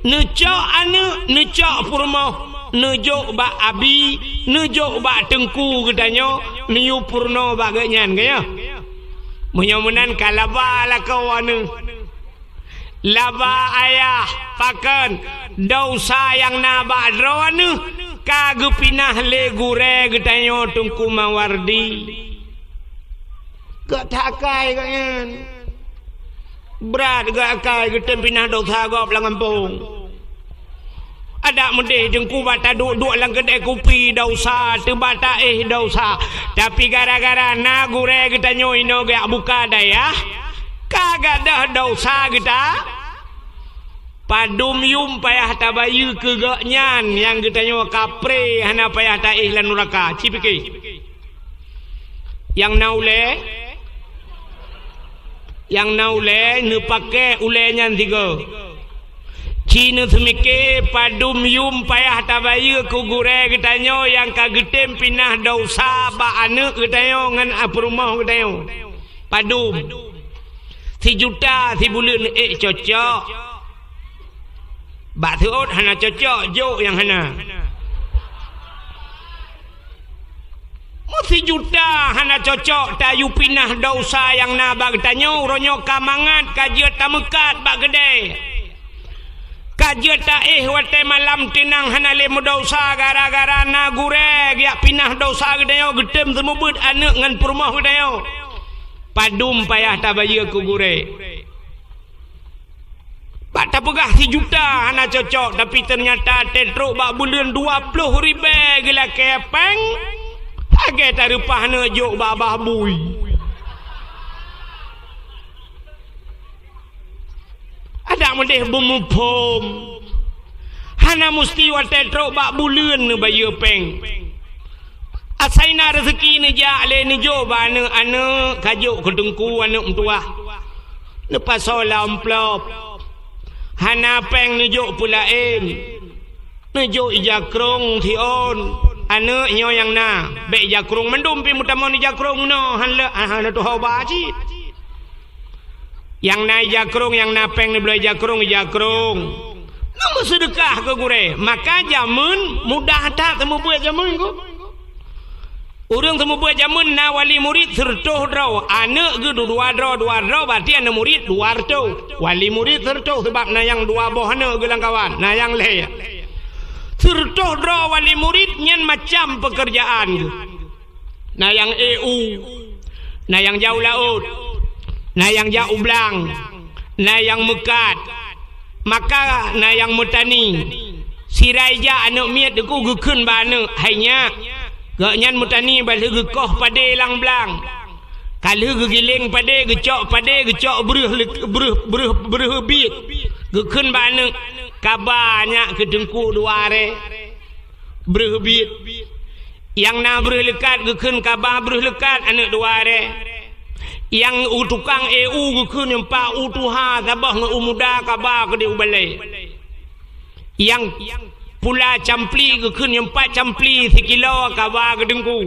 neco anu neco purmo nejo ba abi nejo ba tengku gedanyo niu purno ba ganyan gaya munyamunan kalaba la kawan laba ayah pakan dosa yang naba drone kagak pinah le gure getanyo tungku mawardi gak takai kan berat gak kai getem pinah dosa gop lang kampung ada mendeh jengku bata duk lang kedai kopi dosa tu bata dosa tapi gara-gara na gure getanyo ino gak buka daya kagak dah dosa kita padum yum payah tabayu kegaknyan yang kita nyawa kapre hana payah ta ihlan neraka cipike yang naule ne pakai ulenya tiga cina semike padum yum payah tabayu kugure kita nyawa yang kagetem pinah dosa ba anak kita nyawa ngan rumah kita nyawa padum 1 juta 1 bulan cocok bak terut hana cocok jok yang hana 1 juta hana cocok tayu pinah dosa yang nabag tanyo ronyo kamangat kajiat tamekat bak gede kajiat ta wate malam tinang hana le dosa gara-gara na gureg ya pinah dosa gede yo gedem semubut anak ngan purmoh gede yo padum payah tabaya ku gure pak tapegah 1 juta hana cocok tapi ternyata tetruk bak bulan 20 ribu gila kepeng agak tarupah na jok babah bui ada mendeh bumupom hana musti wa tetruk bak bulan na bayu peng asaina rezeki ni ja le ni jo ba anu kajuk kedengku anu mentua lepas solam plop hana peng ni jo pulain ni jo ijakrong thion anu nyo yang na be ijakrong mendum pi mutamon ijakrong no han to hoba ji yang na ijakrong yang na peng ni boleh ijakrong nama sedekah ke gure maka jamun mudah tak temu buat jamun ko urang temu buat jamun na wali murid sertoh draw anak ge dua draw berarti anak murid 200 wali murid sertoh sebab na yang 2 boh anak gelang kawan na yang le sertoh draw wali murid nyen macam pekerjaan ge na yang EU na yang jauh laut na yang jauh belang na yang mekat maka na yang metani siraija anak miat deku gekeun ba anak hanya gaknyan mutani balik gekoh pade lang belang kalau gegiling pade gecok beruh bit gekun bana kabarnya kedengku duare beruh bit yang na beruh lekat gekun kabah beruh lekat anak duare yang tukang EU ke yang pa utuha tabah nge umuda kabar ke dia balai yang pula campli ke yang pa campli sekilo kabar ke dengku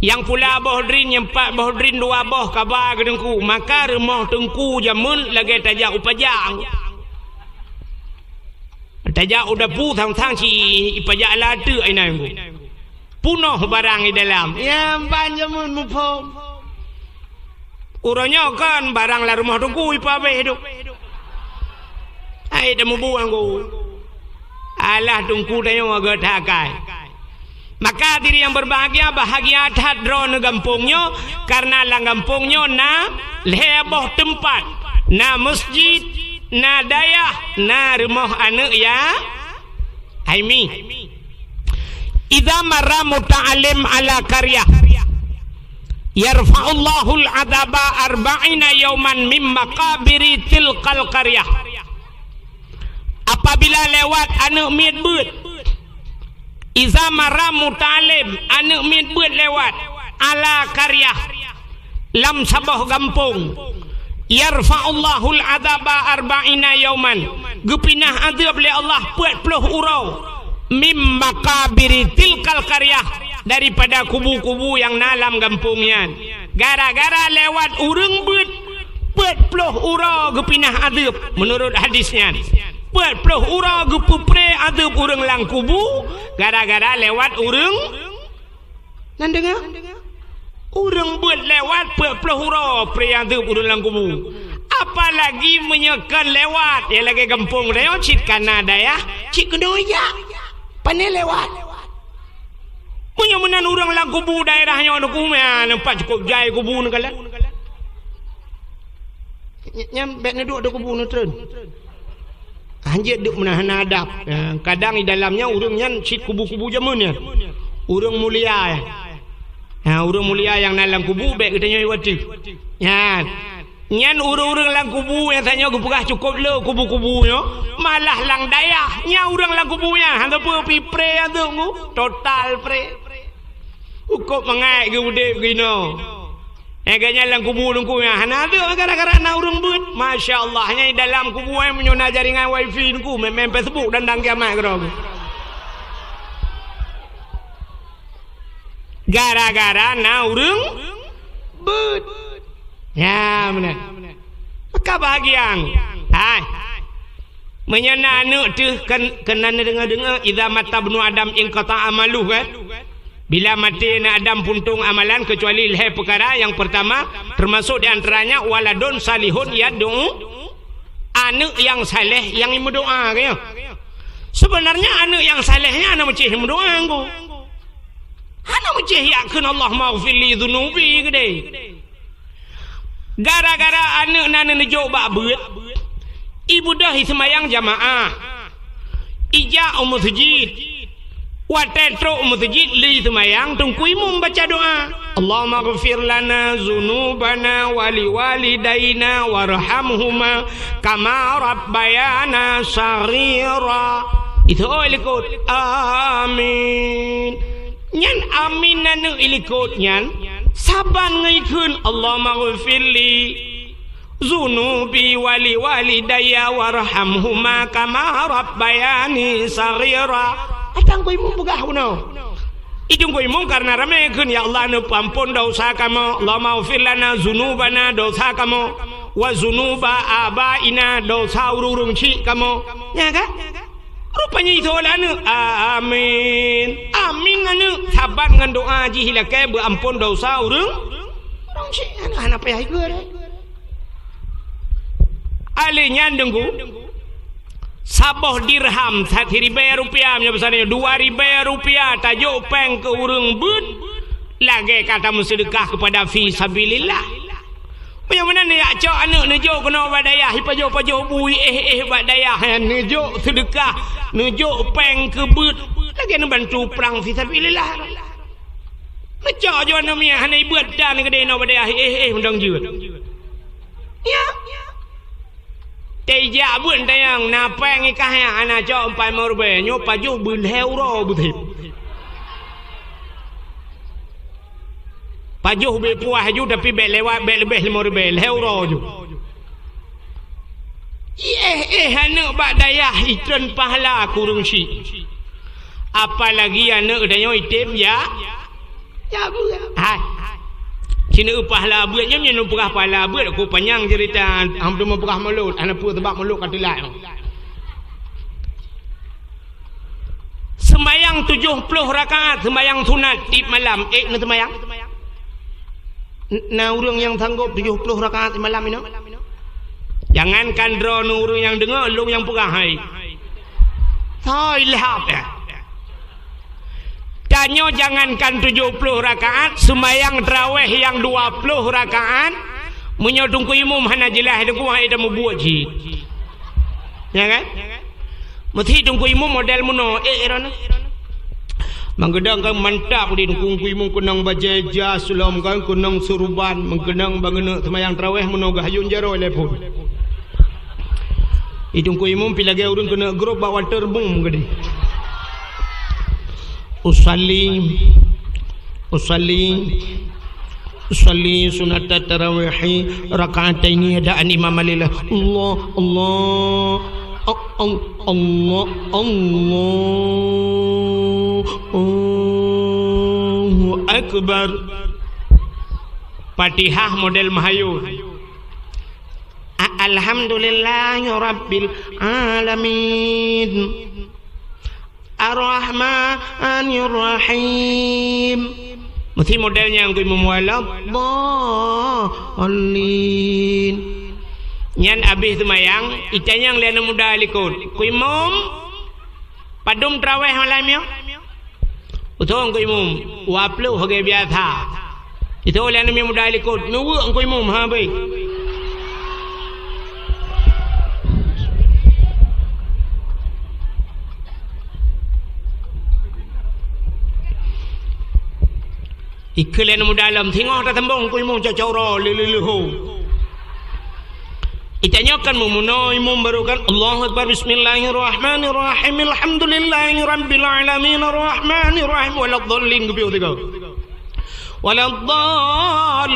yang pula bohdrin yang pa bohdrin dua boh kabar ke dengku maka rumah tengku jamun lagi tajak upajang tajak udah pu thang si ipajak lada ai nai ku punoh barang di dalam ya banjamun mupom urangnya kan barang lah rumah tunggu ipabe hidup. Ai dah buang ku. Alah tungku dah yang agak takai. Maka diri yang berbahagia bahagia hadron gampungnya karena lang gampungnya na leboh tempat, na masjid, na dayah, na rumah anak ya. Aimi. Idza marra muta'allim ala qaryah yarfa'ullahul adaba arba'ina yawman min maqabiri tilqal qaryah. Apabila lewat anak miet beut iza maram mutalim anak miet beut lewat ala qaryah lam sabah gampung yarfa'ullahul adaba arba'ina yawman gepinah adab le Allah 40 urau min maqabiri tilqal qaryah daripada kubu-kubu yang dalam kampungnya gara-gara lewat urang beut 40 urang gepinah adab menurut hadisnya 40 urang gepupre adab urang lang kubu gara-gara lewat urang nan dengar urang beut lewat 40 urang pre adab urang lang kubu apalagi menyekan lewat ya lagi kampung dia cik kana daya cik kedoya pane lewat punya menan orang lang kubu daerahnya ada kumia nampak cukup jai kubu ni kala nyambek ni duk ada kubu ni tren anjir duk menahan adab kadang di dalamnya urangnya cik kubu-kubu jamunnya urang mulia urang mulia yang dalam kubu baik katanya wati nyan urang-urang lang kubu yang tanya gupugah cukup le kubu-kubunya malah lang dayah nya urang lang kubunya hang apa pipre atu total pre ukop mengai ke udip gino agaknya lang kubu ya hana tu gara-gara na urang beut masyaallah nya dalam kubu ai menyona jaringan wifi ku mem Facebook dan dang kiamat kero gara-gara na urang beut ya benar maka bahagian hai menyana anak tu kena dengar-dengar idza mata ibnu adam in qata amalu kan bila mati na Adam puntung amalan kecuali leh perkara yang pertama termasuk di antaranya waladun salihun yad'u anak yang saleh yang berdoa kaya sebenarnya anak yang salehnya anak macam berdoa ku anak macam yakin Allah maghfir li dhunubi gede gara-gara anak nana nejo bak beut ibu dah semayang jamaah ija masjid watetro masjid li semayang tungkui membaca doa Allahumma ghafir lana zunubana wali walidaina warhamhuma kama rabbayana saghira itu ilikut amin nyan amin nanu ilikut nyan saban ngaikun Allahumma ghafir li zunubi wali walidaya warhamhuma kama rabbayani saghira atang koi mung pegah puno idung koi mung karena rame kun ya Allah nu pampun dosa kamu Allah maghfir lana zunubana dosa kamu wa zunuba abaina dosa urung ci kamu ya kan rupanya itu anu amin amin anu sabat ngan doa ji hilake berampun dosa urung ci anak apa ya iku alinya dengku saboh dirham 1,000 rupiah besarnya 2,000 rupiah tajuk peng ke urang beut lagi kata bersedekah kepada fi sabilillah macam mana ni cok anak nejo kena badayah pajo-pajo bui badayah nejo sedekah nejo peng ke beut lagi nak bantu perang fi sabilillah macam jo anak mia hanai beut dan gede no badayah undang jeut ya Teja bun tayang napeng ikah yang anak cok 4 rupiah nyo pajuh bun heuro butip Pajuh be puah ju tapi be lewat be lebih 5,000 euro ju. Anak bak dayah itren pahala kurung si. Apalagi anak danyo item ya buat. Cina pahala buat nya nu perah pahala buat aku panjang cerita hampir mau perah mulut anak pu tebak mulut katilat. Sembayang 70 rakaat sembayang sunat tip malam na sembayang. Nah urang yang sanggup 70 rakaat malam ini. Jangankan drone urang yang dengar lu yang perah hai. Hai lehap ya. Danyo jangankan 70 rakaat sembayang tarawih yang 20 rakaat munyo tungku imum hana jelas dengku hai dah membuat ji. Ya kan? Mesti tungku imum model muno erana. Manggadang kan mantap di tungku imum kunang bajeja sulam kan kunang suruban mengkenang bangena sembayang tarawih muno gahayun jaro telepon. Tungku imum pilage urang kena grup bawa terbung gede. Usalli sunat tarawih raka'ataini adaan imam lillah. Allahu akbar. Fatihah model mahayun. Alhamdulillahi rabbil alamin. Ar-Rahmanir Rahim. Mesti modelnya yang imam walad dallin. Nyan habis semayang itanya yang liana muda likut. Ku imam padum tarawih malam ya. Utong ku imam waplu hage biasa. Itu liana muda likut. Nunggu ku imam ha baik. Iklan mudalam tengok tak tembong ku imam cacau liliho. Itanya kan memuno imam baru kan Allahu akbar bismillahirrahmanirrahim alhamdulillahi rabbil alamin arrahmanir rahim waladdallin ku tiga. Waladdallin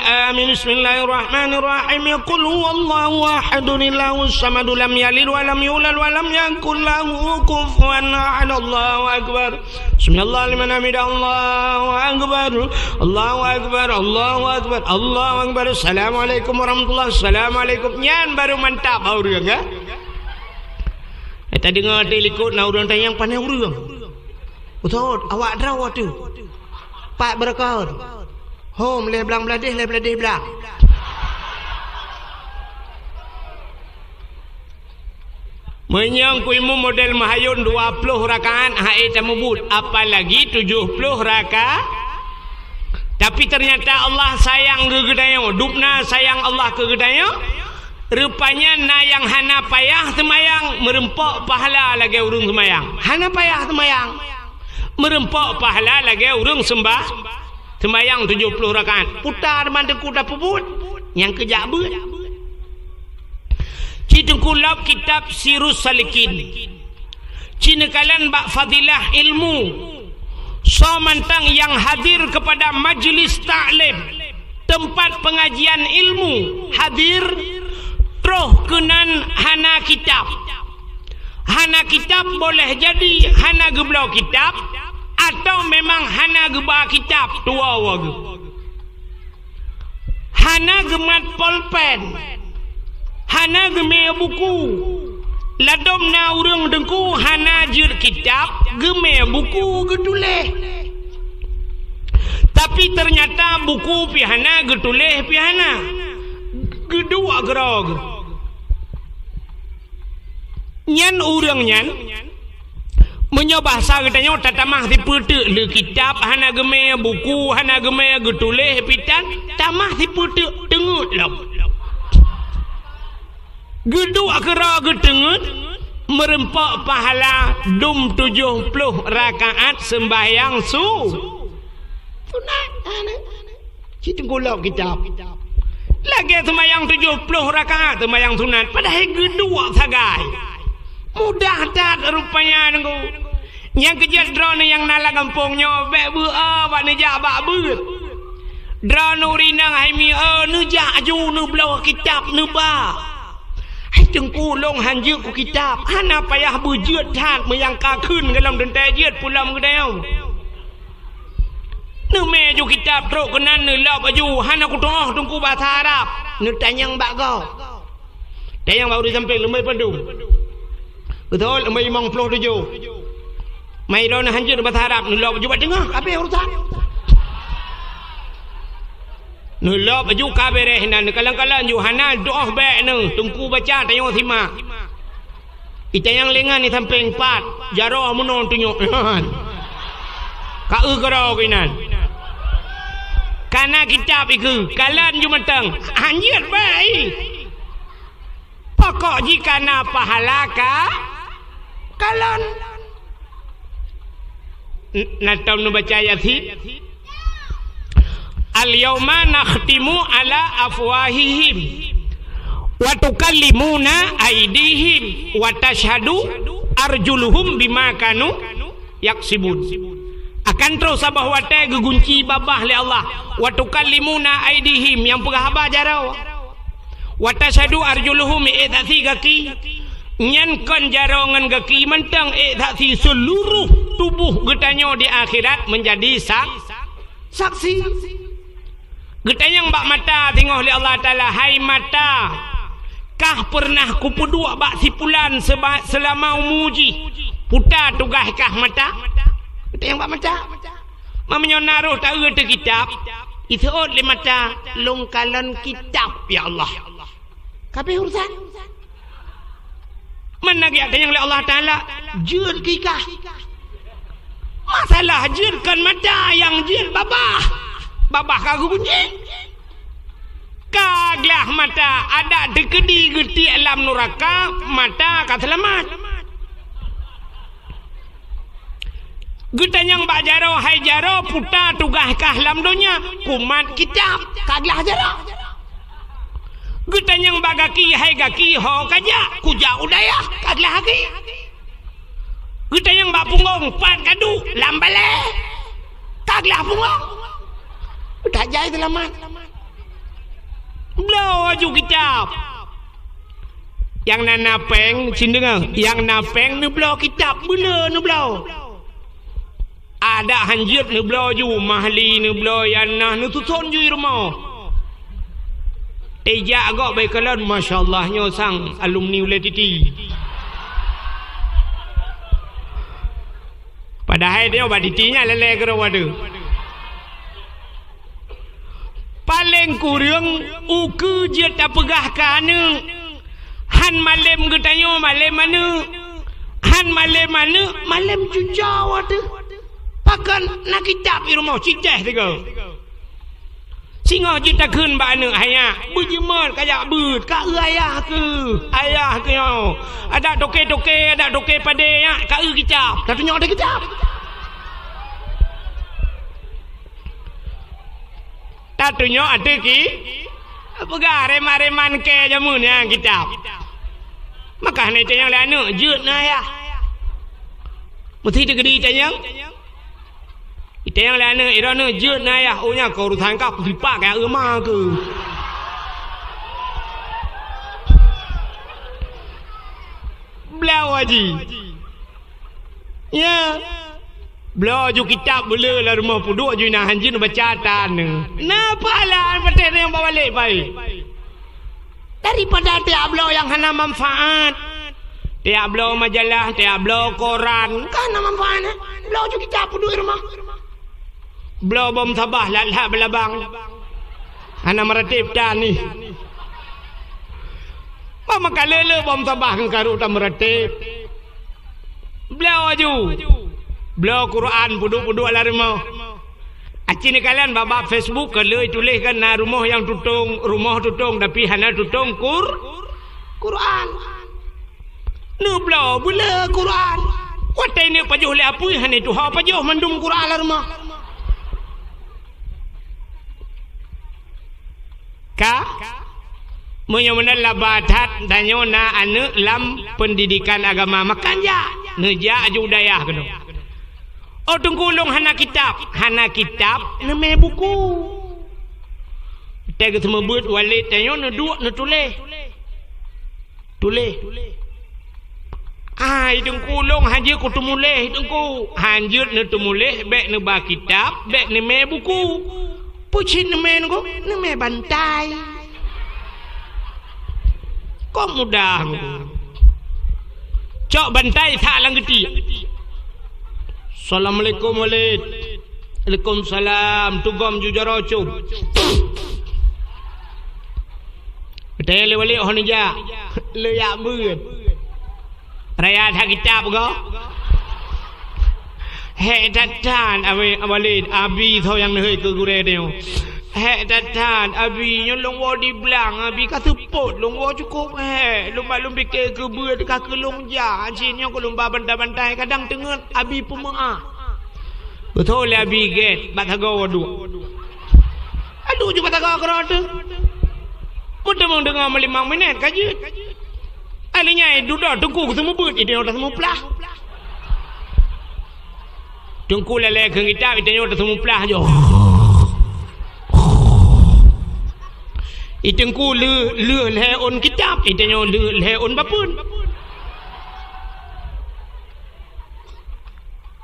amin bismillahirrahmanirrahim qul huwallahu ahadun illahus samad lam yalid wa lam yulad wa lam yakul lahu kufuwan ahad. Allahu akbar. Bismillah liman hamidah. Allahu akbar. Allahu akbar. Allahu akbar. Allahu akbar. Assalamualaikum warahmatullahi. Assalamualaikum. Nyan baru mantap urang ya. Tadi dengar telikut na urang tayang pandai urang. Betul awak drawat tu. Pak berkot. Home le belang beladih belang. Menyang ku imam model mahayun 20 rakaat hai tamubut apalagi 70 rakaat. Tapi ternyata Allah sayang kegedayo, dupna sayang Allah kegedayo. Rupanya na yang hana payah semayang merempok pahala lagi urung semayang. Hana payah semayang merempok pahala lagi urung sembah sembayang 70 rakaat. Putar mandeku dah pebut yang kejak bet. Citengkulap kitab Sirus Salikin. Cinekalan bak fadilah ilmu. So mantang yang hadir kepada majlis ta'lim, tempat pengajian ilmu, hadir roh kenan hana kitab. Hana kitab boleh jadi hana geblau kitab atau memang hana geba kitab tua wagu. Hana gemat polpen, hana geme buku. Ladom na urang dengku hana jir kitab geme buku getuleh. Tapi ternyata buku pihana getuleh pihana gedua gerog. Nyan urang nyan menyobahsa katanya tatamah diputek le kitab hana geme buku hana geme getuleh pitan tamah diputek tengut lah. Gedua kera getengut merempak pahala dum 70 rakaat sembahyang sunat. Kita gulap kitab. Lagi sembahyang 70 rakaat sembahyang sunat. Padahal gedua sagai. Mudah tak rupanya nengku. Yang kejat drone yang nala kampungnya bek bua wak nejak bak bet. Dra nurinang hai mi nu ja ju nu blau kitab nu ba. Hai tengku long han je ku kitab. Hana payah berjeut that yang ka khun dalam dentai jeut pulam gedau. Nu me ju kitab trok kenan nu lop aju hana ku toh tengku bahasa Arab. Nu tanyang bak kau. Tanyang baru sampai lembai padung. Betul lembai 57. Mai ron han je bahasa Arab nu lop aju bak tengah apa urusan. Nulop baju kabere hinan kalang-kalang Yohana doa baik nu tungku baca tayong simak. Ita yang lengan ni sampai 4 jarah menon tunjuk. Ka gerau kinan. Kana kitab iku kalan jumatang anjir baik. Pokok jika na pahala ka kalan. Natam nu baca yasin. Al-yawma nakhtimu ala afwahihim wa tukallimuna aydihim wa tashhadu arjuluhum bima kanu yaksibun. Akan terus sabah wate gegunci babah li Allah wa tukallimuna aydihim yang pegah habah jarau wa tashhadu arjuluhum idati gaki nyan kon jarau ngan gaki mentang idati seluruh tubuh getanyo di akhirat menjadi saksi. Getanyang bak mata tengok oleh Allah Ta'ala. Hai mata, kah pernah ku pedua bak sipulan selama umuji putar tugas kah mata? Getanyang bak mata. Mamanya naruh tak erti kitab. Itu oleh mata longkalan kitab ya Allah. Kapi urusan? Mana dia tanya oleh Allah Ta'ala? Jur kikah. Masalah jurkan mata yang jur babah. Babah kagu bunyi. Kaglah mata ada dekedi geti alam neraka mata kat selamat. Getanyang bak jaro hai jaro puta tugas kah alam dunia kumat kitab kaglah jaro. Getanyang bak gaki hai gaki ho kaja kuja udaya kaglah haki. Getanyang bak punggung pat kadu lambale kaglah punggung. Tak jai selamat. Belau aju kitab. Yang nanapeng cindengang, yang napeng nu belau kitab bela nu belau. Ada hanjut nu belau ju mahli nu belau yanah nu susun ju rumah. Teja agak baik kalan masya-Allahnya sang alumni ULTT. Padahal dia baditinya lele gerawadu. Paling kurang uku je tak pegah kana han malam getanyo malam mana han malam mana malam jujau tu pakan nak kitab di rumah cicah tiga singa je tak keun ba anak haya berjemat kayak beut ka ayah ke yo ada toke-toke ada toke pade ya ka kitab tak tunjuk ada kitab. Tatunya ada ki pegah reman-reman ke jamunya kitab. Maka ni tanyang lana jut na ya. Mesti tegedi tanyang. Tanyang lana irana jut na ya. Oh nya kau urusan kau dipak kayak emah ke. Belau haji. Ya. Belau ju kitab bela lah rumah puduk ju nak hanjin bacaan. Napa lah paten yang bawa balik baik. Daripada tiap belau yang hana manfaat. Tiap belau majalah, tiap belau koran, kan hana manfaat. Belau ju kitab puduk rumah. Belau bom sabah lat belabang. Hana meratib dan ni. Mama kalele bom sabah kan karu tak meratib. Belau ju. Belau Quran puduk-puduk lah rumah. Aci ni kalian babak Facebook kalau tuliskan na rumah yang rumah tutung tapi hana tutung Quran. Nu belau bula Quran. Watai ni pajuh le apa hana tu ha pajuh mandum Quran lah rumah. Ka menyamana labatat danyo na anu lam pendidikan agama makan ja neja judayah kena. Oh tungkulung hana kitab neme buku Tega semua buat walid tanya na dua na tulis. Hidung kulung hanja ku tumulih hidung ku. Hanjut na tumulih bek na ba kitab, bek na me buku. Pucin na me ko, na me bantai. Kok mudah ko. Cok bantai tak lang geti. Assalamualaikum walid. Waalaikumsalam. Tugam jujaro cum. Tele wali honija le ya bươn raya tha kitab go he tatan awalid abi tho yang hơi ke gure deu he tatan abi nyo long wo di blang abi ka support long wo cukup he lumba lumbi ke bươn ka ke long ja chin nyo ko lumba bantai kadang tengen abi puma betul abi get batago wadu aduh ju batago krot Mudah mong dengar 5 minit kaji. Alinya duduk tunggu semua but itu dah semua pelah. Tunggu lele ke kita itu dah semua pelah jo. Itu tunggu le on kitab itu le on bapun.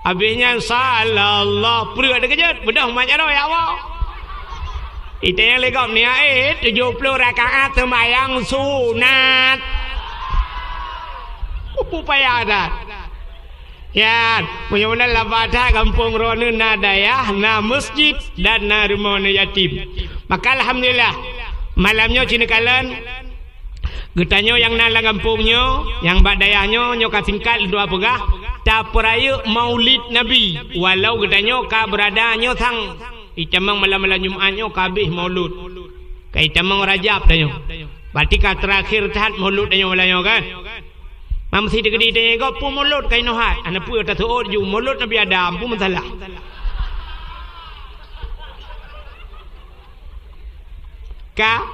Habisnya salallah perut ada kejut. Bedah macam mana ya Allah. Itu yang legap ni 70 rakaat sembahyang sunat. Upaya dah. Ya, punya-punya labada kampung Ronu Nadaya, na masjid dan na rumah yatim. Maka alhamdulillah malamnya cina kalian getanyo yang nala kampungnya, yang badayahnya nyoka singkat dua pegah, tak peraya Maulid Nabi. Walau getanyo ka beradanya sang Icamang malam-malam Jumatnya kabih maulud. Kai camang Rajab tanyo. Berarti ka terakhir tahat maulud tanyo malanyo kan. Mam si degedi tanyo go pu maulud kai nohat. Ana pu ta tuot ju maulud Nabi Adam pu masalah. Ka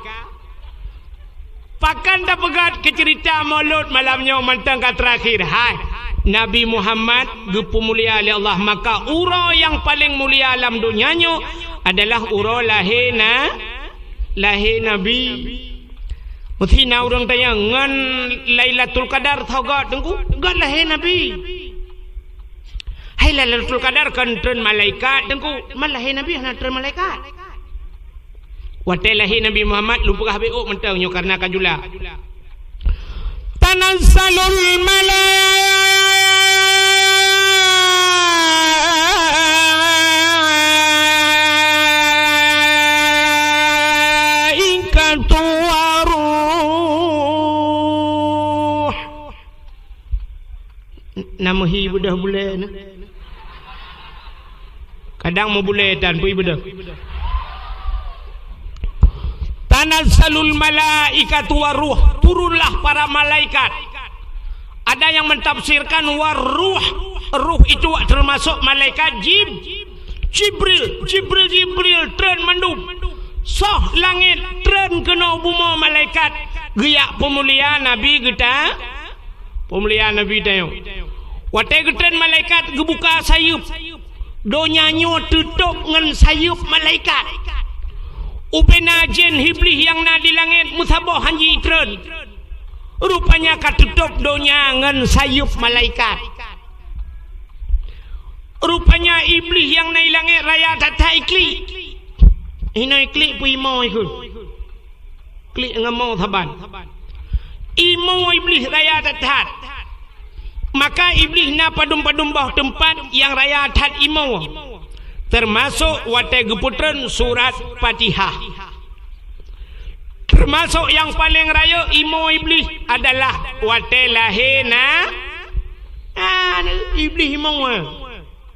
pakan dah pegat ke cerita maulud malamnya mantang ka terakhir. Hai Nabi Muhammad gepu mulia oleh Allah, maka ura yang paling mulia alam dunianya adalah ura lahir Nabi. Mesti na orang tanya ngan Lailatul Qadar thogat tengku ngan lahir Nabi. Hai Lailatul Qadar kan tren malaikat tengku mal lahir Nabi hana tren malaikat. Watai lahir Nabi Muhammad lupa habis mentang nyo karena kajula. Tanazalul malaikatu waruh. Nama hi budah bulan. Kadang mau buletan pui budah. Tanazalul malaikatu waruh, turunlah para malaikat. Ada yang mentafsirkan waruh, ruh itu termasuk malaikat Jibril tren mandum. Soh langit tren kena buma malaikat. Giyak pemuliaan Nabi kita. Pemuliaan Nabi tayo. Watai tren malaikat gebuka sayup. Donyanyo tutup ngan sayup malaikat. Upena jen hiblis yang na di langit musabah hanji itren. Rupanya katutup donya ngan sayup malaikat. Rupanya iblis yang na di langit raya tata ikli. Hina ikli pu imo ikut. Klik ngamau thaban. Imo iblis raya tatat. Maka iblis na padum-padum bawah tempat yang raya tat imo. Termasuk watai geputren surat Fatihah. Termasuk yang paling raya imo iblis adalah watai lahirna iblis imo.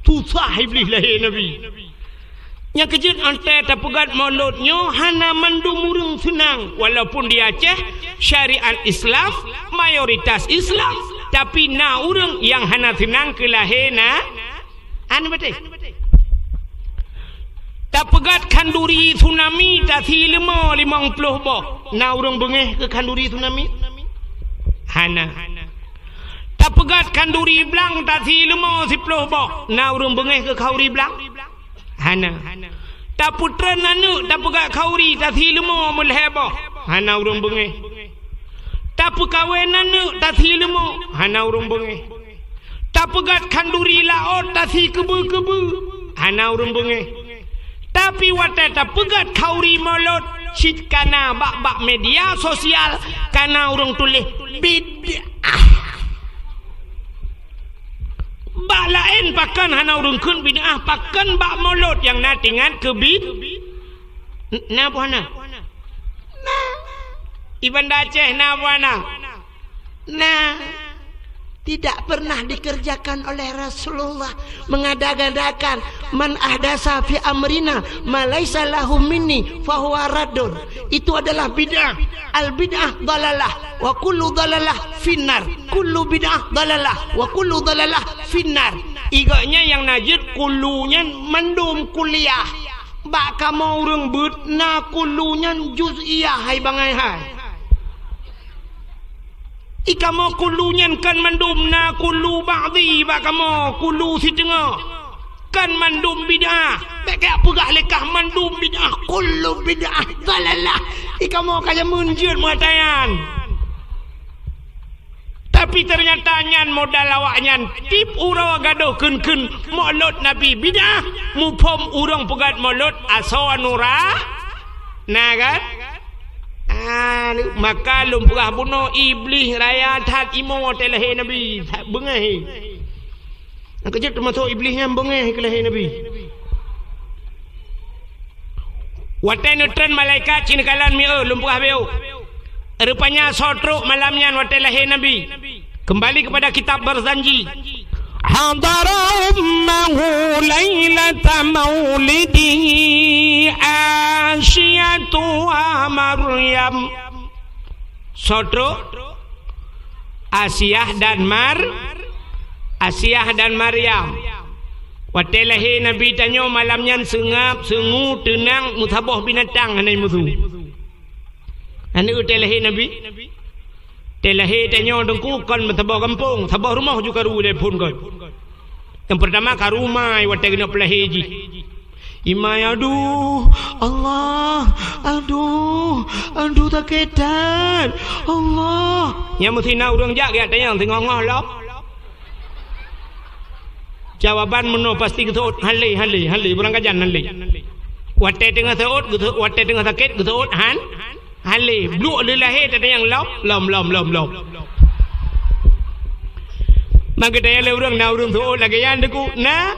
Susah iblis lahir Nabi. Yang kejut ante tapugat mauludnya hana mandum murung senang. Walaupun di Aceh syariat Islam mayoritas Islam, tapi na urang yang hana senang ke lahirna anu betul. Tak pegat kanduri tsunami tak si 50 boh. Na urang bengeh ke kanduri tsunami? Hana. Tak pegat kanduri blang tak si 50 boh. Na urang bengeh ke kauri blang? Hana. Ta putra nanu ta pegak kauri ta thilmo mulhebo hana urung bengi. Ta pekawen nanu ta thilmo hana urung bengi. Ta pegat kanduri laot ta thi kebu-kebu hana urung bengi. Tapi wate ta pegat kauri molot sit kana bak media sosial kana urung tulis bid'ah. Bak lain pakan hana urung kun bid'ah pakan bak molot yang natingan ke napa hana? Nah. Iban Aceh napa hana? Nah. Tidak pernah dikerjakan oleh Rasulullah mengada-gadakan man ahdasa fi amrina ma laisa lahu minni fa huwa raddun. Itu adalah bid'ah. Al bid'ah dalalah wa kullu dalalah finnar. Kullu bid'ah dalalah wa kullu dalalah finnar. Iganya yang najid kulunya mendum kuliah. Bak kamu urang beut na kulunya juz'iyah hai bangai hai. Ikamo kulunyan kan mandum na kulu ba'di ba kamo kulu si tengah kan mandum bid'ah bek apa gah lekah mandum bid'ah kulu bid'ah dalalah ikamo kaya munjur mengatakan. Tapi ternyata nyan modal awaknya tip urawa gaduh kun molot nabi bid'ah mupom urang pegat molot aso anura nah kan. Maka lumpurah bunuh iblis raya tat imo telahi nabi bengah kejap termasuk iblisnya bengah ke lahir nabi watai nutran malaikat cinikalan mi'u lumpurah beu rupanya sotruk malamnya watai lahir nabi kembali kepada kitab berzanji hadaramahu lailata maulidihi asyatu wa maryam. Sotro Asyah dan Maryam. Watelahi Nabi tanyo malamnya sengap sengu tenang mutabah binatang hanai musuh. Ane utelahi Nabi telahi tanyo dengku kon mutabah kampung tabah rumah juga ru telefon kon. Yang pertama ka rumah watai kena pelahi imai aduh Allah aduh taketan Allah yang mesti nak urang jak ya tanya tengok lop jawaban meno pasti ketut hali burang kajan hali watai tengah teut watai tengah sakit ketut hali bluk lelahi tanya yang lom maka tanya le urang na urang teut lagi yang deku nah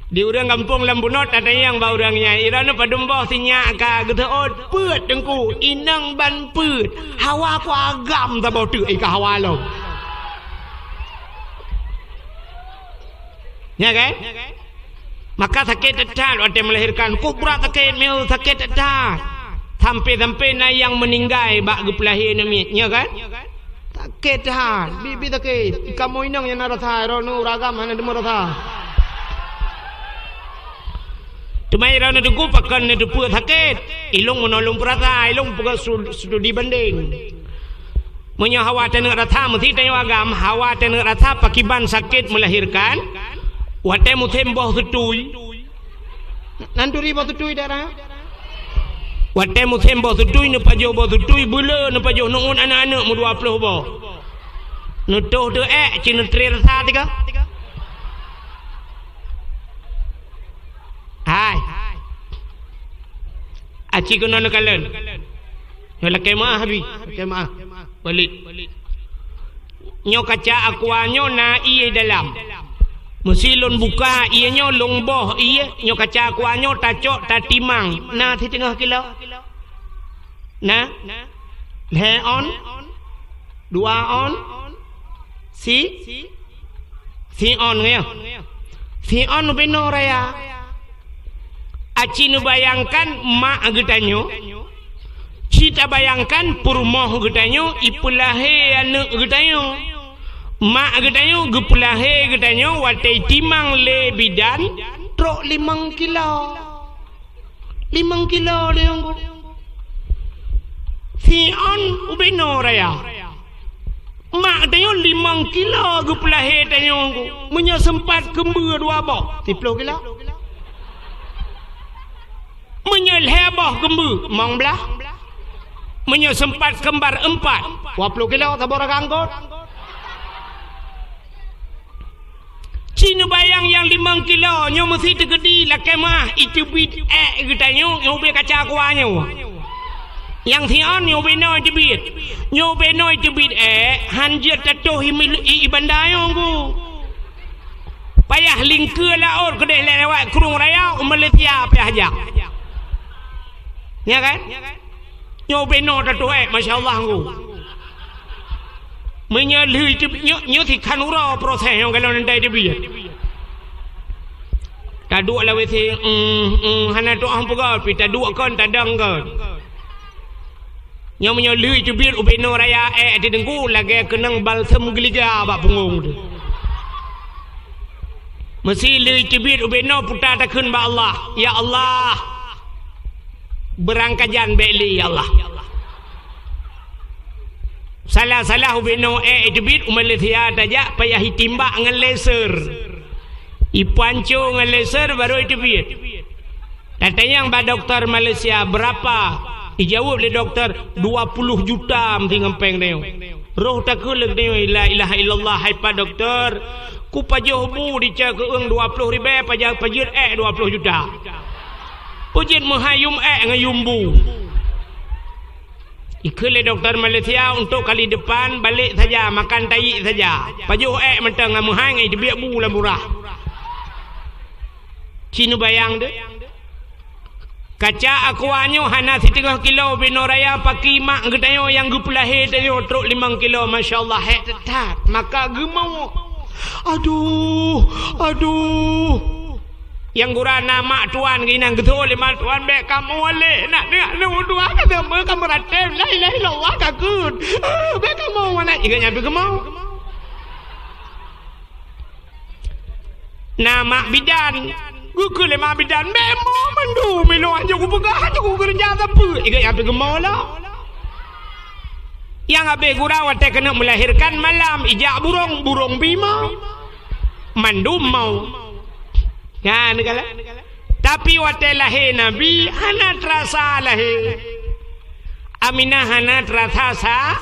di urang kampung Lambunot ada yang bau urangnya irana padumboh sinyak ka geteot peut dengku inang ban peut hawa ku agam ta bau tu ka hawa lo ya kan maka sakit tetat waktu melahirkan kubra sakit meu sakit tetat sampai na yang meninggal bak gepelahi nami ya kan sakit tetat bibi sakit kamu inang yang narasa rono ragam hana demo rasa Tumai rana duku pakan dupu sakit ilung menolong perasa ilung pega studi banding munya hawa tenek rata mesti tanya agam hawa tenek rata pakiban sakit melahirkan wate mutem boh tutui nanduri boh tutui darah wate mutem boh tutui ne pajo boh tutui bula ne pajo nungun anak-anak mu 20 boh nutuh tu cina tri rasa tiga hai aci kena nakalan yo la kema habi kema balik nyo kaca akuanyo na iye dalam musilun buka iye nyo longboh iye nyo kaca akuanyo tacok tatimang na di tengah kilo na le on dua on si on ya si on beno raya aci nu bayangkan mak getanyo cita bayangkan purmoh getanyo ipulahe anak getanyo mak getanyo gepulahe getanyo watai timang le bidan trok 5 kilo leonggo si on ubeno raya mak getanyo 5 kilo gepulahe getanyo munya sempat kembur 2 boh 10 kilo abah gembu mong belah menyesempat kembar 4 20 kilo tabur angkut Cina bayang yang 5 kilo nyo mesti tegedi lah kemah itu bid kita nyo be kaca kuanya yang thian nyo be no jebit nyo be no jebit hanjat tatuh ibandayong ku payah lingke laut kedai lewat kurung raya Malaysia payah aja ya kan nyo be no tatuh masyaallah ku menyalui nyo thì khăn ura proses yang kalau nanti dia biar tak dua lah wesi hana tu ang pegal pi tak dua kan tak dang kan nyo menyalui tu biar ubeno raya di dengku lagi kenang balsam geliga bak pungung tu mesti lui tu biar ubeno putar takun ba Allah ya Allah berangkajan beli ya Allah salah ubeno debit Malaysia aja payah hitimbak dengan laser ipanco dengan laser baru debit datanya yang ba doktor Malaysia berapa dijawab oleh doktor 20 juta mesti ngempeng dia roh tak kelek dia la ilaha illallah hai pa doktor ku pajoh bu dica ke eung 20 ribu pajit 20 juta pujit menghayum ngayumbu ikut doktor Malaysia untuk kali depan balik saja makan tai saja pajuh mentang menghang itu biak bu lah murah Cina bayang deh kaca akuanyo hana 3 kilo binoraya paki mak gedayo yang gupulahe tayo truk 5 kilo masyaallah tetap maka gemau aduh yang gura nama tuan ginang getul lima tuan bek kamu wale nak dengar lu dua kata me kamu ratem la ilaha illallah kakut bek kamu mana iga nyampe kemau nama bidan gugu lima bidan memo mandu milo aja ku pegah aja ku kerja apa iga nyampe kemau lah yang abe gura wate kena melahirkan malam ijak burung bima mandu mau kan kala tapi wate lahir nabi hana terasa lahir Aminah hana terasa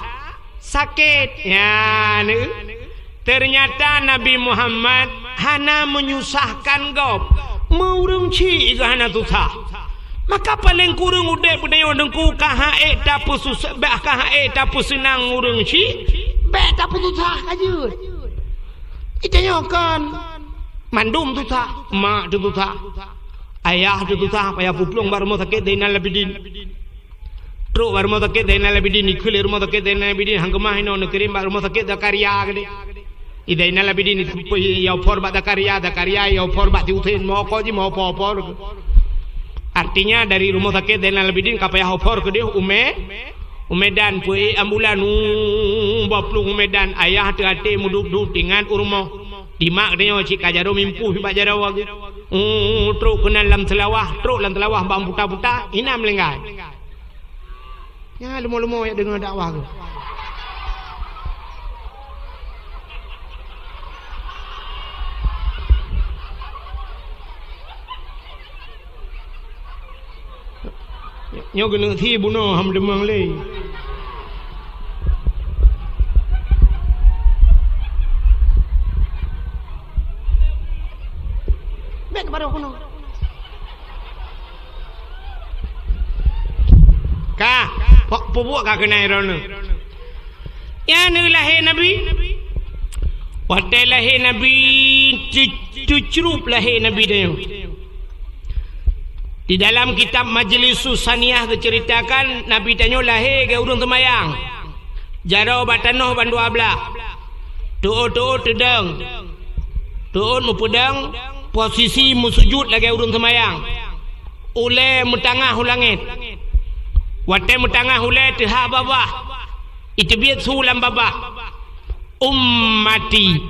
sakit ya ternyata Nabi Muhammad hana menyusahkan gop murung ci hana susah maka paling kurang udah budaya dengku kahae tapu susah bah kahae tapu senang urung ci bah tapu susah aja itu kan mandum tu tak, mak tu tak, ayah tu tak, ayah puplung baru mau sakit dengan labidin, truk baru mau sakit dengan labidin, ikulir mau sakit dengan labidin, hangkemah ino nekirim baru mau sakit dah karya gede, ida dengan labidin itu yau por bat dah karya yau por bat diutin mau kau je mau por, artinya dari rumah sakit dengan labidin kapaya yau por gede umedan pui ambulan baplung umedan ayah hati muduk dengan urmo di mak dia cik kajaro mimpu hibak jaro wag truk kena lam telawah bang buta ina melenggai ya lumo ya dengar dakwah tu nyo kena thi bunuh ham demang le baru kuno ka pupuk ka kena irono ya ni lahir nabi wate lahir nabi cucurup lahir nabi dia di dalam kitab Majlis Susaniyah diceritakan nabi tanyo lahir ke urung temayang jaro batanoh bandu ablah tuut tedang tuut mupedang posisi musujud lagi urung semayang ule mutangah ulangit wate mutangah ule teha babah itu biat sulam babah ummati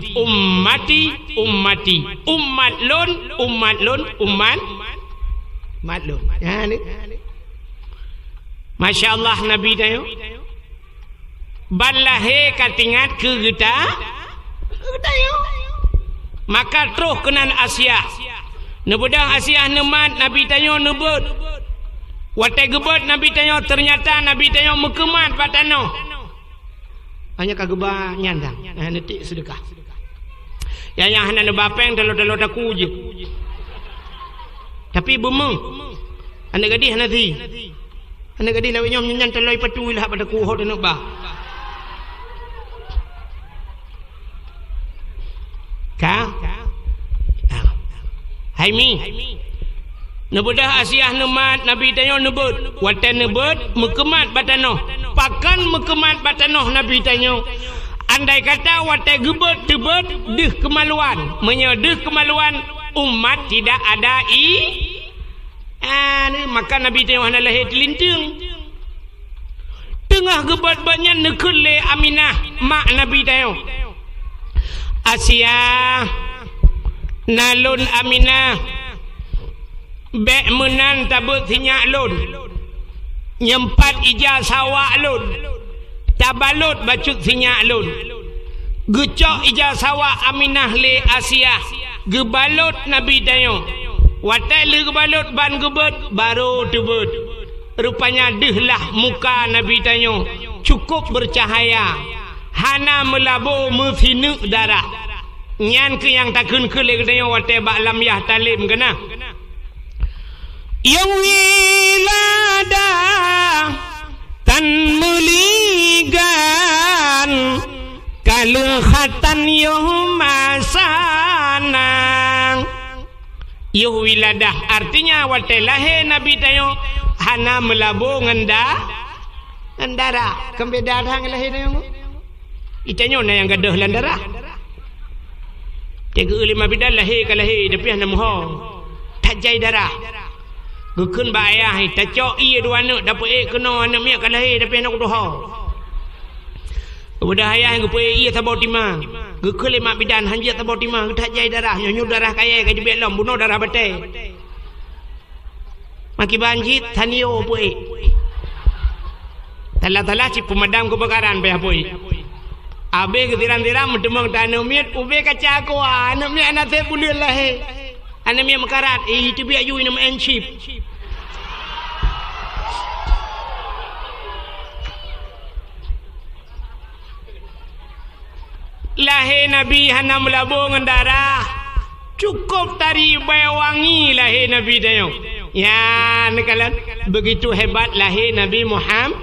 ummat lun ya ni Masya Allah Nabi tayo balahe katingat ke kita tayo maka terus kenan Asia nebedang Asia nemat Nabi tanya nebut Watai gebet Nabi tanya, ternyata Nabi tanya mekemat patano. Hanya kagebah nyandang. Netik sedekah. Yang hana bapeng telur-telur aku je. Tapi bemeng. Anak gadis nanti. Anak gadis lawak nyom nyanyan telur patu lah pada kuhor dan bah. Ka? Hai mi. Nebedah Asiah nemat Nabi tanya nebut. Watan nebut mekemat batano. Pakan mekemat batano Nabi tanya. Andai kata watai gebet tebet deh kemaluan. Menyedeh kemaluan umat tidak ada maka Nabi tanya hana lahir telintung. Tengah gebet banyak nekele Aminah mak Nabi tanya. Asiah nalun Aminah bek menan tabut sinyak lun nyempat ija sawak lun tabalut bacut sinyak lun gecok ija sawak Aminah le Asiah gebalut Nabi tanya watai le gebalut ban gebet baru tebet rupanya dehlah muka Nabi tanya cukup bercahaya hana melabur mesinuk darah nyan ke yang takun ke le tanya watai bak lam yah talim kena yang wiladah tan muligan kaluhatan yuh masanang yuh wiladah artinya watai lahir Nabi tayo hana melabur ngendara kembe darah lahir tayo itanyo na yang gadah landara tiga lima bidan lahir ke lahir tapi hana muhong tak jai darah Gukun ba ayah tak cok iya dua anak dapat kena anak miak kan lahir tapi anak doha. Kemudian ayah yang gupui iya tabau timang. Gukun lima bidan hanjat tabau timang tak jai darah nyonyo darah kaya kaji belom bunuh darah batai. Maki banjit tanio pui. Talah-talah si pemadam kebakaran bayar pui. Abe ketiran-tiran mendemang tanah miat ube kaca aku anak miak anak saya boleh lahir. Anak miak mekarat itu biar you nama enchip. Lahir Nabi hana melabur dengan darah. Cukup tari wangi lahir Nabi tayo. Ya, nekalan begitu hebat lahir Nabi Muhammad.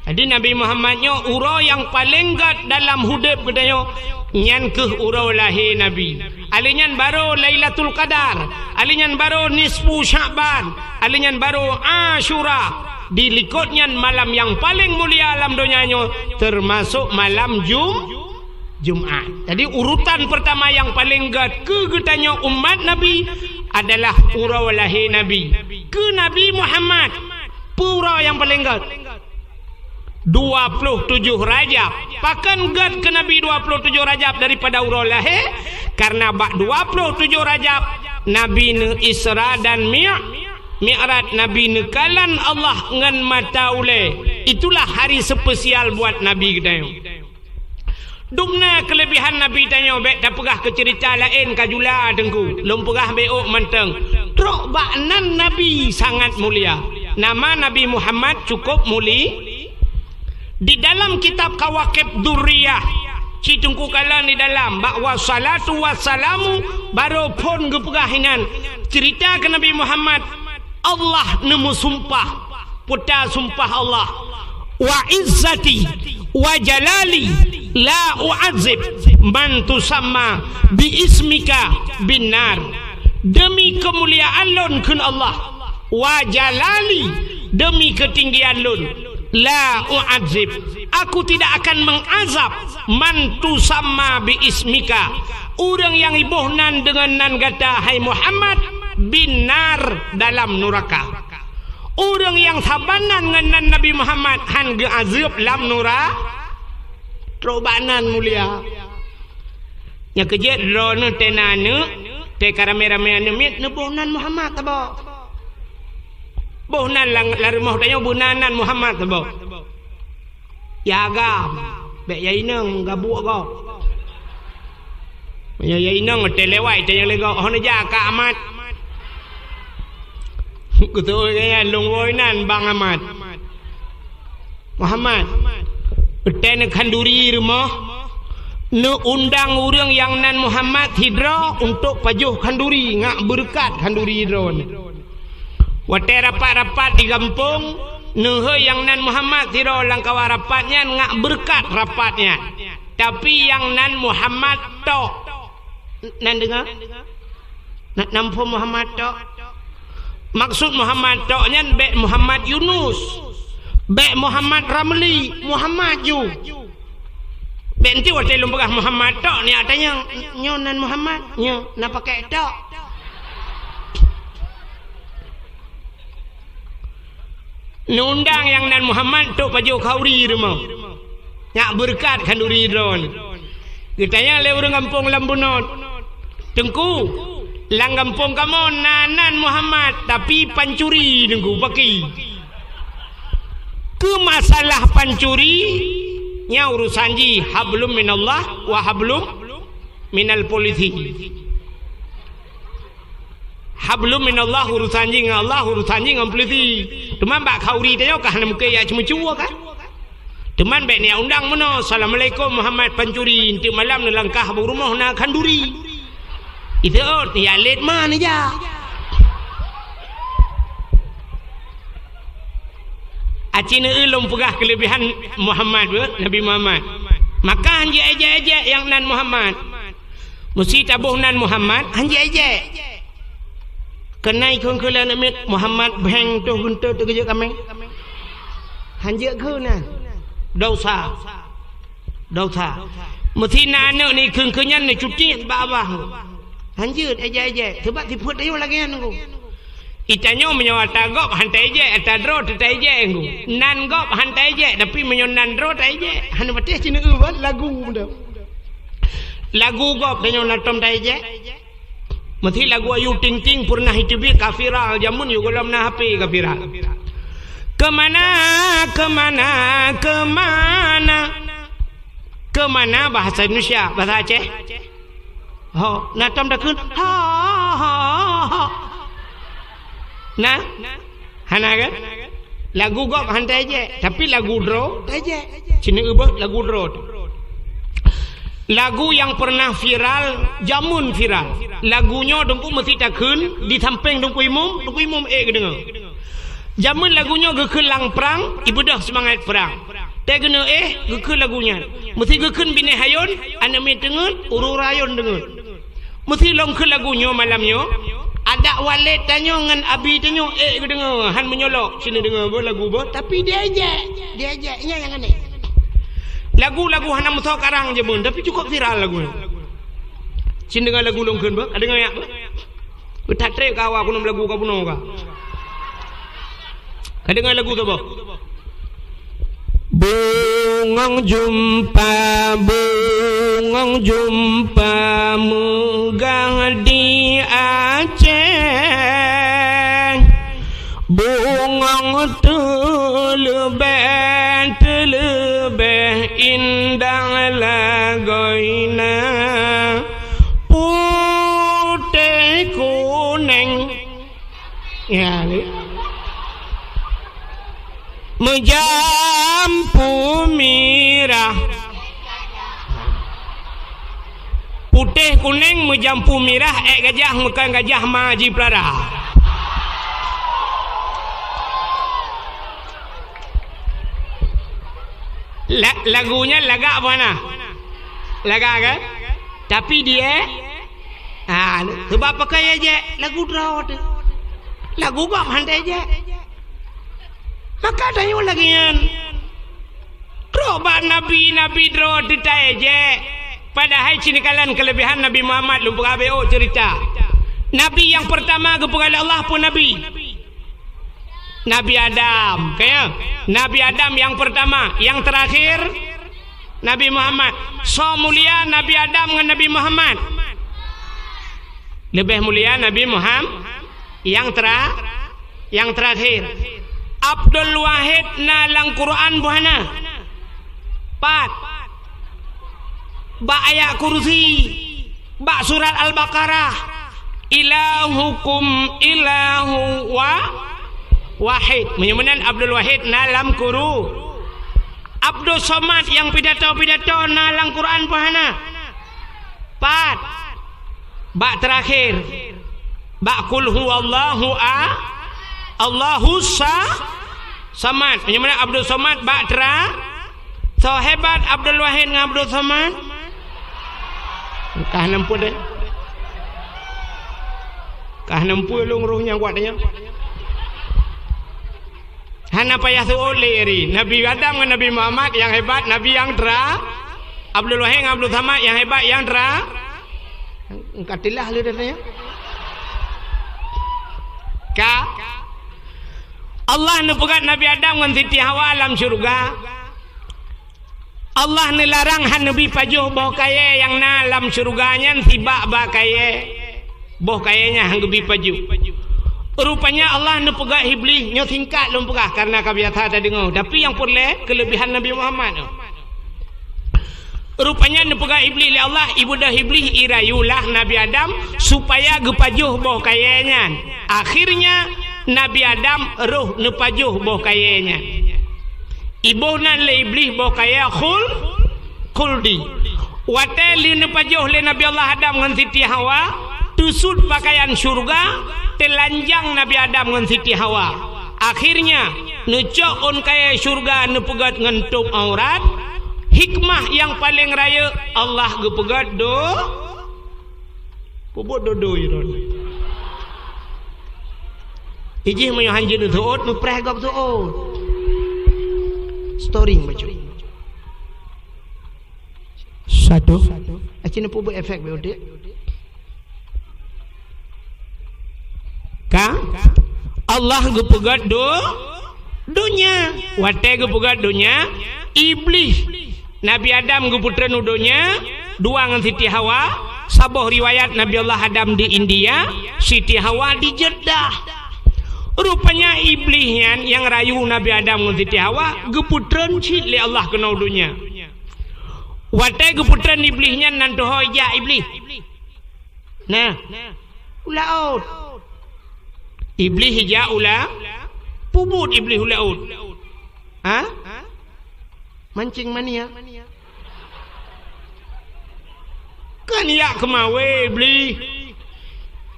Jadi Nabi Muhammadnya ura yang paling gat dalam hidup tayo. Nyan ke ura lahir Nabi. Alinyan baru Lailatul Qadar. Alinyan baru nisfu Sya'ban. Alinyan baru Ashura. Dilikutnya malam yang paling mulia alam dunianya termasuk malam Jumat. Jadi urutan pertama yang paling kegetanya umat Nabi adalah urau lahir Nabi. Ke Nabi Muhammad pura yang paling gat 27 Rajab. Pakan gat ke Nabi 27 Rajab daripada urau lahir karena bak 27 Rajab Nabi ne Isra dan Mi'raj Nabi ne kalan Allah ngan mata ule. Itulah hari spesial buat Nabi kita. Dugna kelebihan Nabi tanya bek tak pegah ke cerita lain kajula dengku lom pegah beok menteng trok baknan Nabi sangat mulia. Nama Nabi Muhammad cukup di dalam kitab Kawakib Durriyah citungku kalan di dalam bahwa salatu wassalamu baru pun gepegahinan cerita ke Nabi Muhammad Allah nemu sumpah putar sumpah Allah wa izzati wa jalali la u'adzib man tusamma bi ismika binar. Demi kemuliaan lun kun Allah wa jalali demi ketinggian lun la u'adzib aku tidak akan mengazab man tusamma bi ismika orang yang ibuhnan dengan nan kata hai Muhammad binar dalam neraka. Orang yang sabanan dengan Nabi Muhammad han geazab lam nura trobanan mulia. Nya kejet drone tenane te karamera-mera nemit nebuhnan Muhammad tabo. Bohnan lari moh tanya bunanan Muhammad tabo. Ya agam bek yai nang gabuk ko. Yai nang telewai tanya lego oh ne ja ka amat. Kutu kaya lungwoinan Bang Ahmad Muhammad Uten kanduri rumah nu undang orang yang nan Muhammad hidra untuk pajuh kanduri ngak berkat kanduri hidra ni. Wate rapat-rapat di kampung nu yang nan Muhammad hidra langkawa rapatnya ngak berkat rapatnya. Tapi yang nan Muhammad tok. Nan dengar? Nak nampu Muhammad tok. Maksud Muhammad toknya be Muhammad Yunus. Be Muhammad Ramli, Muhammad ju. Benti waktu lumpagah Muhammad tok ni adanya nyonan Muhammad nyo nak pakai tok. Nundang yang nan Muhammad tok baju kauri rumah. Nak berkat kanduri drone. Kitanya le urang kampung Lambunot. Tengku lang kampung kamu nanan Muhammad tapi pancuri tengku baki. Ke masalah pancuri nya urusan ji hablum minallah wa hablum minal polisi. Hablum minallah urusan ji dengan Allah, urusan ji dengan polisi. Teman bak kauri tanya kah nak muka ya cuma-cuma kan? Teman bak ni undang mana? Assalamualaikum Muhammad pancuri inti malam ni langkah berumah nak kanduri. Itu ya let mana ja. Acina ulum pegah kelebihan Muhammad Nabi Muhammad. Maka hanji aja yang nan Muhammad. Mesti tabuh nan Muhammad hanji aja. Kenai kong kala namit Muhammad beng tu guntur tu kerja kami. Hanji ke na. Dosa. Mesti nak anak ni kenyan ni cuti babah. Hanji aja. Sebab tiput ayo lagi anu. Itanyo menyawa tagop hantai je atadro tetai je enggu. Nan gop hantai je tapi menyonan dro tai je. Han patih cina ubat lagu dah. Lagu gop tanyo natom tai je. Mesti lagu ayu ting ting pernah hitibi kafiral jamun yu golam na HP kafiral. Kemana bahasa Indonesia, bahasa Aceh. Ho, natom dah kun. Ha. Nah, hana kan? Lagu gop hantai je, tapi lagu draw tai je. Cina ubah lagu draw. Lagu yang pernah viral, jamun viral. Lagunya dengku mesti takun di samping dengku imum dengar. Jamun lagunya gekelang perang, ibu dah semangat perang. Tak kena gekel lagunya. Mesti gekun bini hayun, anak mi dengar, ururayon dengar. Mesti long ke lagunya malamnya. Ada walid tanya dengan abi tanya ke dengar han menyolok sini dengar lagu bo tapi dia ajak nya yang aneh lagu-lagu hana mutok karang je pun tapi cukup viral lagu sini dengar lagu longkeun ba ada ngayak ba betatre kawa kuno lagu ka puno ka dengar lagu tu ba Bungong jumpa megah di Aceh Bungong telebeh indah lagoina putih kuning ya menjampu mirah putih kuning menjampu mirah gajah bukan gajah maji pelara lagunya laga mana laga kan tapi dia sebab pakai aja lagu draw lagu gak hantai aja maka tanya lagi yang roba nabi draw detai je padahal sini kalian kelebihan Nabi Muhammad lumpur ABO cerita nabi yang pertama kepada Allah pun Nabi Adam kaya Nabi Adam yang pertama yang terakhir Nabi Muhammad so mulia Nabi Adam dengan Nabi Muhammad lebih mulia Nabi Muhammad yang terakhir Abdul Wahid na lang Quran buhana. 4. Ba ayat kursi. Ba surat Al-Baqarah. Ilahukum ilahu Wahid. Menyemenan Abdul Wahid nalam kuru. Abdul Somad yang pidato-pidato nalang Quran pahana. Pat. Bak terakhir. Bak kul huwallahu Allahu Samad. Menyemenan Abdul Somad bak tera. So hebat Abdul Wahid dengan Abdul Somad. Kah nampu deh. Kah nampu lu nguruhnya kuat dia. Hana payah tu oleh Nabi Adam dengan Nabi Muhammad yang hebat, Nabi yang tera. Abdul Wahid dengan Abdul Samad yang hebat, yang tera. Katilah lu datanya. Ka Allah nu pegat Nabi Adam dengan Siti Hawa alam syurga. Allah nelarang han Nabi pajuh boh kaya yang na alam syurganya tiba ba kaya. Boh kayanya hang gebi pajuh. Rupanya Allah nu pegat iblis nyo singkat lum pegah karena kabiasa tadi dengar. Tapi yang boleh kelebihan Nabi Muhammad. Rupanya nu pegat iblis li Allah ibu dah iblis irayulah Nabi Adam supaya gepajuh boh kayanya. Akhirnya Nabi Adam roh nu pajuh boh kayanya. Ibu nan le iblis boh kaya khuldi. Wate li nu pajuh le Nabi Allah Adam dengan Siti Hawa tusud pakaian syurga. Telanjang Nabi Adam dengan Siti Hawa. Akhirnya nucok on kaya syurga nu pegat ngentup aurat. Hikmah yang paling raya Allah gepegat pubut dodo iron. Ijih mayo hanjin tuot nu pregap tuot. Story baca. Satu. Acina pubut efek beode. Ka Allah gepegat dunya. Wate gepegat dunya. Iblis Nabi Adam geputra nudonya. Dua dengan Siti Hawa. Saboh riwayat Nabi Allah Adam di India, Siti Hawa di Jeddah. Rupanya iblisnya yang rayu Nabi Adam dengan Siti Hawa geputran cik li Allah kena dunya. Wate geputran iblisnya nanti hoja iblis. Nah, ulaut. Iblis hija ula pubut iblis ulaut. Ha? Mancing mania. Kan ya kemawe iblis.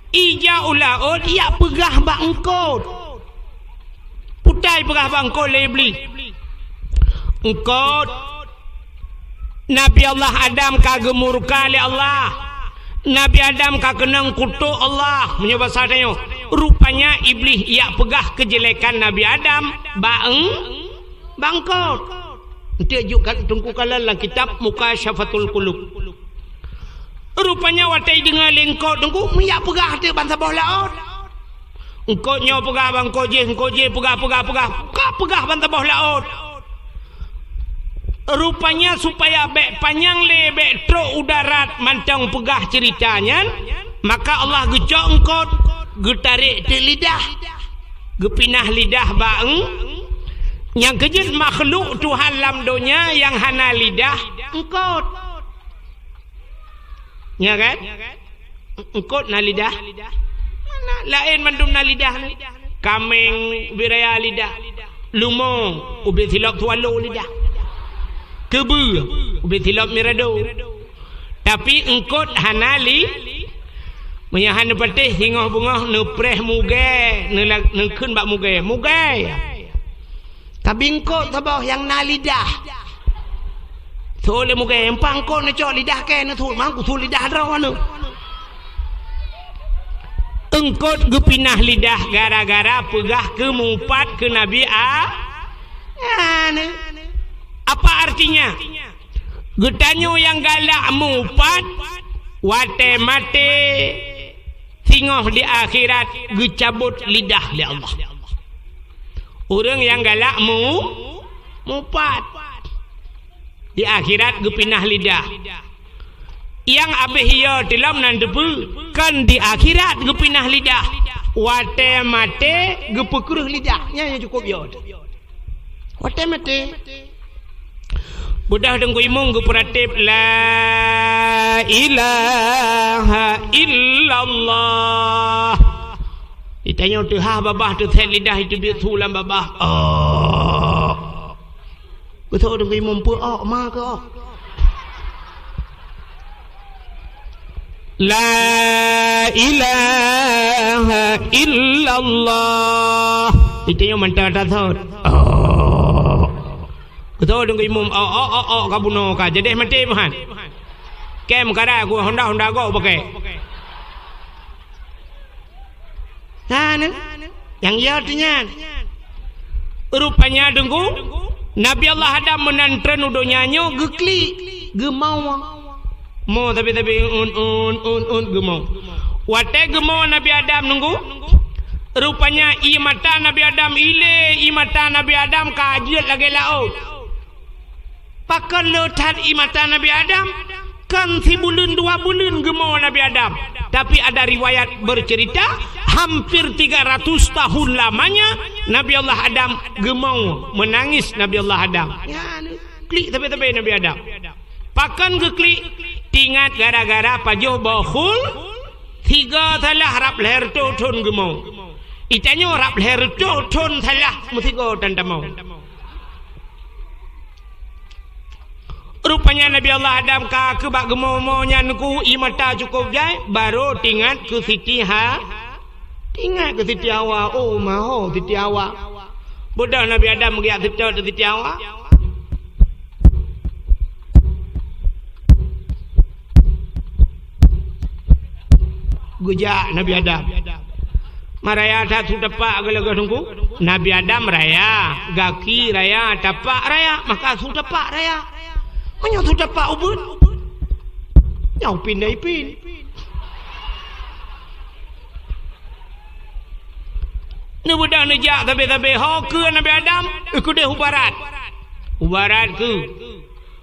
Ija ulaut ya pegah bangkot. Putai pegah bangkot le iblis. Engkot Nabi Allah Adam kagemurka le Allah. Nabi Adam kakenang kutuk Allah menyebab sadanya. Rupanya iblis ia pegah kejelekan Nabi Adam bangkot. Dia juga tunggu kalah dalam kitab Mukasyafatul Qulub. Rupanya watai dengar lengkot tunggu ia pegah dia bangsa bawah laut. Engkau nyo pegah bangkot je, engkau je pegah bangsa bawah laut. Rupanya supaya bek panjang le bek truk udarat mantang pegah ceritanya, maka Allah gecok engkot getarik di lidah, gepinah lidah baeng. Yang kejut makhluk Tuhan lam dunia yang hana lidah engkot. Ya kan? Engkot na lidah. Mana lain mandum na lidah ni. Kameng biraya lidah. Lumong ubi silap tualo lidah. Kebu ubi silap mirado. Tapi engkot hanali menyahan patih hingah bunga nepreh muge nekun bak muge. Tapi engkot tabah yang na lidah. Tole muge empang kau ne cok lidah ke ne tu mangku tu lidah drawana. Engkot gepinah lidah gara-gara pegah ke mumpat ke Nabi Apa artinya? Getanyo yang galak mumpat wate mate singoh di akhirat gecabut lidah li Allah. Orang yang galak mumpat di akhirat gepinah lidah. Yang abihya dalam nan debu kan di akhirat gepinah lidah. Wate mate gepekruh lidahnya yang cukup ya. Wate mate. Budah dengku imung geperatip la ilaha illallah. Ditanya tu babah tu set lidah itu dia tulang babah. Oh. Betul dengan imam pun ma ke La ilaha illallah. Ditanya mantap tak tahu. Betul dengan imam kabuno ka jadi mati mahan. Kem kada aku Honda go pakai. Yang ia artinya rupanya dengku Nabi Allah Adam menantren udo nyanyo gekli gemau mau tapi gemau wate gemau Nabi Adam nunggu rupanya i mata Nabi Adam i mata Nabi Adam kajiat lagi laut pakan letat i mata Nabi Adam kan 1 bulan 2 bulan gemau Nabi Adam. Tapi ada riwayat bercerita hampir 300 tahun lamanya Nabi Allah Adam gemau menangis Nabi Allah Adam. Ya, klik tapi Nabi Adam. Pakan ke klik tingat gara-gara pajuh bahul 3 talah rap leher ton gemau. Itanya rap leher ton talah mesti go tanda mau. Rupanya Nabi Allah Adam ka ke bak gemomonya nuku imata cukup jai baru tingat ke Siti Hawa maho Siti Hawa bodoh Nabi Adam mengiak Siti Hawa gujak Nabi Adam maraya tak sudah pak gelaga nunggu Nabi Adam raya gaki raya tapak raya maka sudah pak raya hanya tu dapat ubun. Nyau pin. Ni budak nejak tapi ke Nabi Adam ikut dia ubarat ke.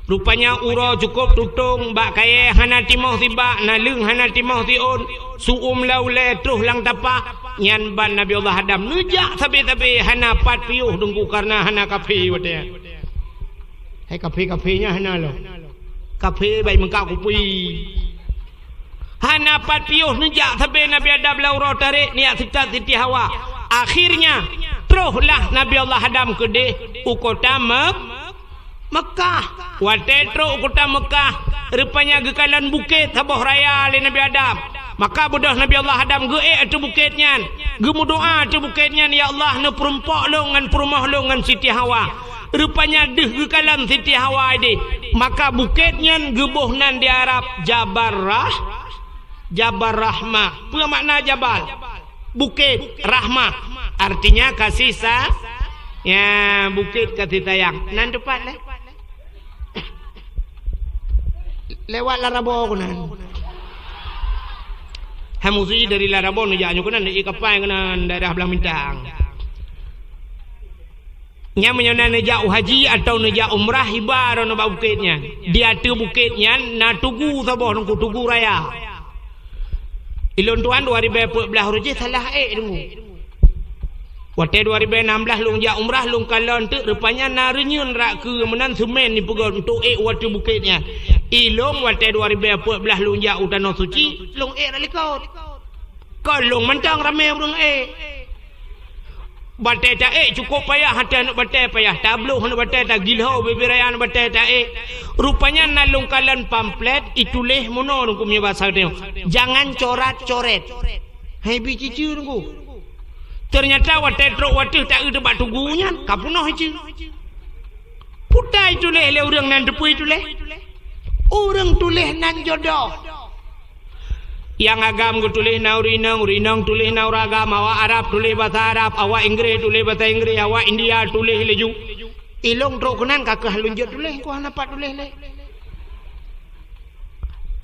Rupanya uro cukup tutung bak kaya hana timah tiba nalung hana timah tiun suum laule terus lang tapak nyan ban Nabi Allah Adam nejak tapi hana pat piuh dengku karena hana kafe watanya. Hai kafe-kafenya hana lo. Kafe baik mengkau kupi. Hana pat piuh nejak sampai Nabi Adam laura tarik niat Siti Hawa. Akhirnya teruslah Nabi Allah Adam ke de ukota Mekah. Watetro ukota Mekah. Rupanya gekalan bukit Taboh Raya oleh Nabi Adam. Maka bodoh Nabi Allah Adam ge atu bukitnya. Ge doa atu bukitnya ya Allah ne perempak lo ngan perumah lo ngan Siti Hawa. Rupanya deh ke kalam Siti Hawa ini maka bukitnya gebuhnan di Arab Jabal Rahmah. Apa makna Jabal? Bukit Rahmah artinya kasih ya bukit kasih sayang. Nan depan lewat Larabo kunan. Hamusi dari Larabo ni jangan kunan di kapai kunan daerah belah Mintang. Nya menyana nejak haji atau nejak umrah hibar na bukitnya. Dia tu bukitnya na tugu sabah nungku tugu raya. Ilon tuan 2014 ruji salah dengu. Wate 2016 lung jak umrah lung kalon tu rupanya na renyun rak ke menan semen ni pegon untuk wate bukitnya. Ilong wate 2014 lung jak utano suci lung ralikot. Kalung mentang ramai urang batai tak cukup payah hati nak batai payah tabloh nak batai tak gilhau bebiraya nak batai tak rupanya nalung kalan pamflet itulih mono nungku punya bahasa dia jangan coret-coret hai bicicu nungku ternyata watai truk watai tak ada bak tugunya kapunoh itu putai tulih le orang nan depui tulih orang tulih nan jodoh yang agam ku tulis rinang tulis nauragam awak Arab tulis bahasa Arab awak Inggeris tulis bahasa Inggeris awak India tulis leju ilong truk kenan kakah lunjut tulis ku hanapat tulis le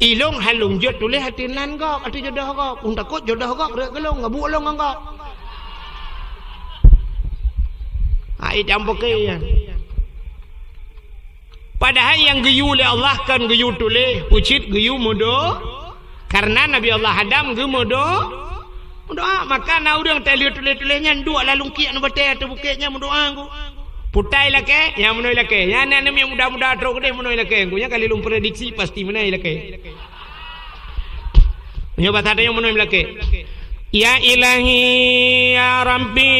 ilong halunjut tulis hatinan gok atu jodoh gok un takut jodoh gok rek gelong ngabuk long gok ai dampoke padahal yang geyu oleh Allah kan geyu tulis ucit geyu mudo karena Nabi Allah Adam gemodo doa maka na urang tali tulis-tulisnya dua lalung kiak na batai atau bukitnya mendoa aku putai lake yang menoi lake yang nan yang muda-muda truk deh menoi lake aku nya kali lung prediksi pasti menai lake nyoba tadi yang menoi lake Ya ilahi ya Rabbi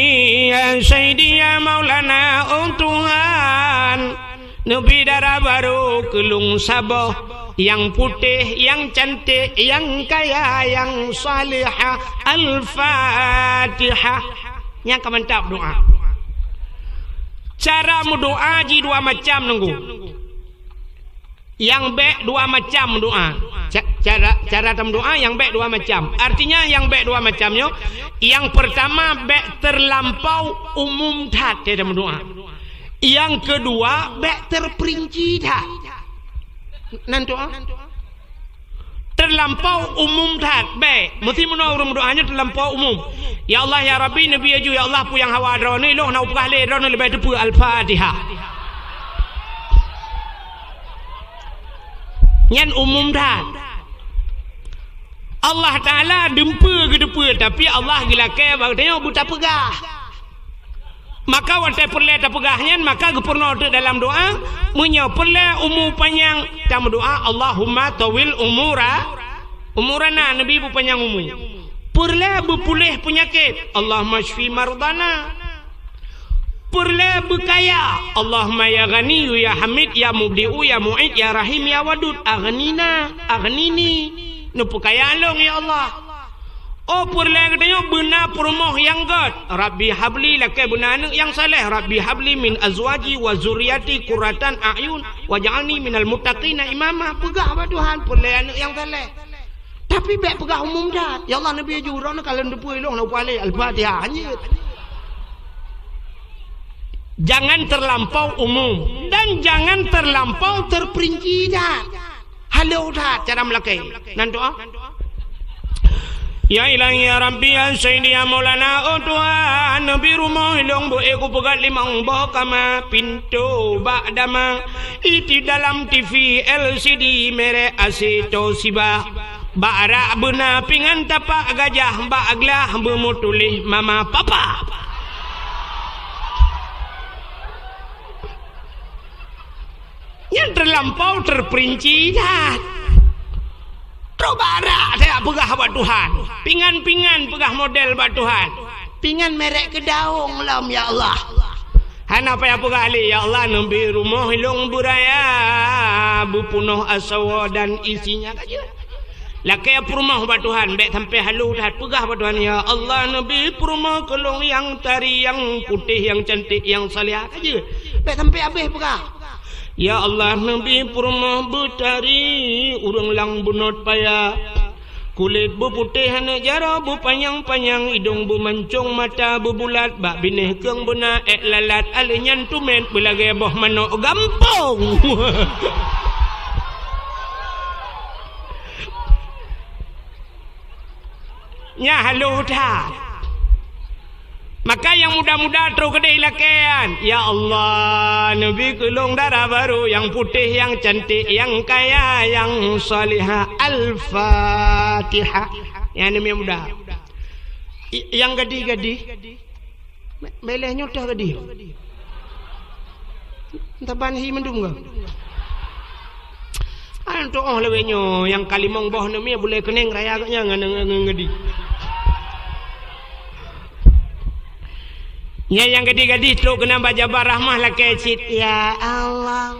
ya Sayyidi ya Maulana Tuhan, Nabi darah baru kelung sabah, yang putih, yang cantik, yang kaya, yang salihah. Al-Fatihah. Yang mantap doa. Cara mendoa ji dua macam nunggu. Yang baik dua macam doa. Cara doa yang baik dua macam. Artinya yang baik dua macamnya. Yang pertama baik terlampau umum tat dalam doa. Yang kedua baik terperinci tat. Nan doa terlampau umum tat baik. Mesti menurut doanya terlampau umum. Ya Allah ya Rabbi Nabi aju ya Allah pu yang hawa drone loh nak pukah le drone lebih depu Al-Fatihah. Nyan umum dah. Allah Ta'ala dempa ke depa, tapi Allah gila ke bagusnya buta pegah. Maka waktu perle tak pegahnya, maka gepurno dalam doa munya perle umur panjang dalam doa Allahumma tawil umurana Nabi bu panjang umur. Perle berpulih penyakit Allahumma shfi mardana. Perle berkaya Allahumma ya ghani ya hamid ya mubdi'u ya mu'id ya rahim ya wadud aghnina aghnini nu perkayaan long ya Allah. Oh perle katanya benar perumoh yang god Rabbi habli laka benar yang saleh Rabbi habli min azwaji wa zuriyati qurratan a'yun waj'alni minal muttaqina imama. Pegah ba Tuhan perle anak yang saleh, tapi baik pegah umum dah. Ya Allah Nabi jurang kalau depu long nak pale Al-Fatihah hanya. Jangan terlampau umum dan jangan terlampau terperinci dah. Halau dah cara melakai. Nan doa. Ya ilahi ya Rabbi ya Sayyidi ya Maulana Tuhan, Nabi rumah hilong bo aku pegat limang kama pintu ba'dama iti dalam TV LCD mere asito siba ba'ra bena pingan tapak gajah ba'aglah bermutulih mama papa. Yang terlampau terperinci dah. Terbarak saya pegah buat Tuhan. Pingan-pingan pegah model buat Tuhan. Pingan merek kedaung lam ya Allah. Hana apa yang pegah ali ya Allah Nabi rumah hilung buraya bupunuh asawa dan isinya kaja. Lakai perumah buat Tuhan baik sampai halu dah pegah buat Tuhan ya Allah Nabi perumah kelong yang tari yang putih yang cantik yang salihah kaja. Baik sampai habis pegah. Ya Allah Nabi purma betari urang lang bunot paya kulit berputih hana jara berpanjang-panjang hidung bermancung mata berbulat bak binih keung bena ek lalat alinyan tumen belagai boh manok gampong. Nya halo dah. Maka yang muda-muda terus kedai lakian. Ya Allah Nabi kelung darah baru yang putih yang cantik yang kaya yang salihah. Al-Fatihah. Yang ini muda. Yang gadi-gadi melehnya dah gadi. Entah banhi mendung ke? Antuk oh lewenya yang kalimong boh nami boleh kening raya agaknya ngadi. Ya yang gadis-gadis tu kena baca barahmah lah kecit. Ya Allah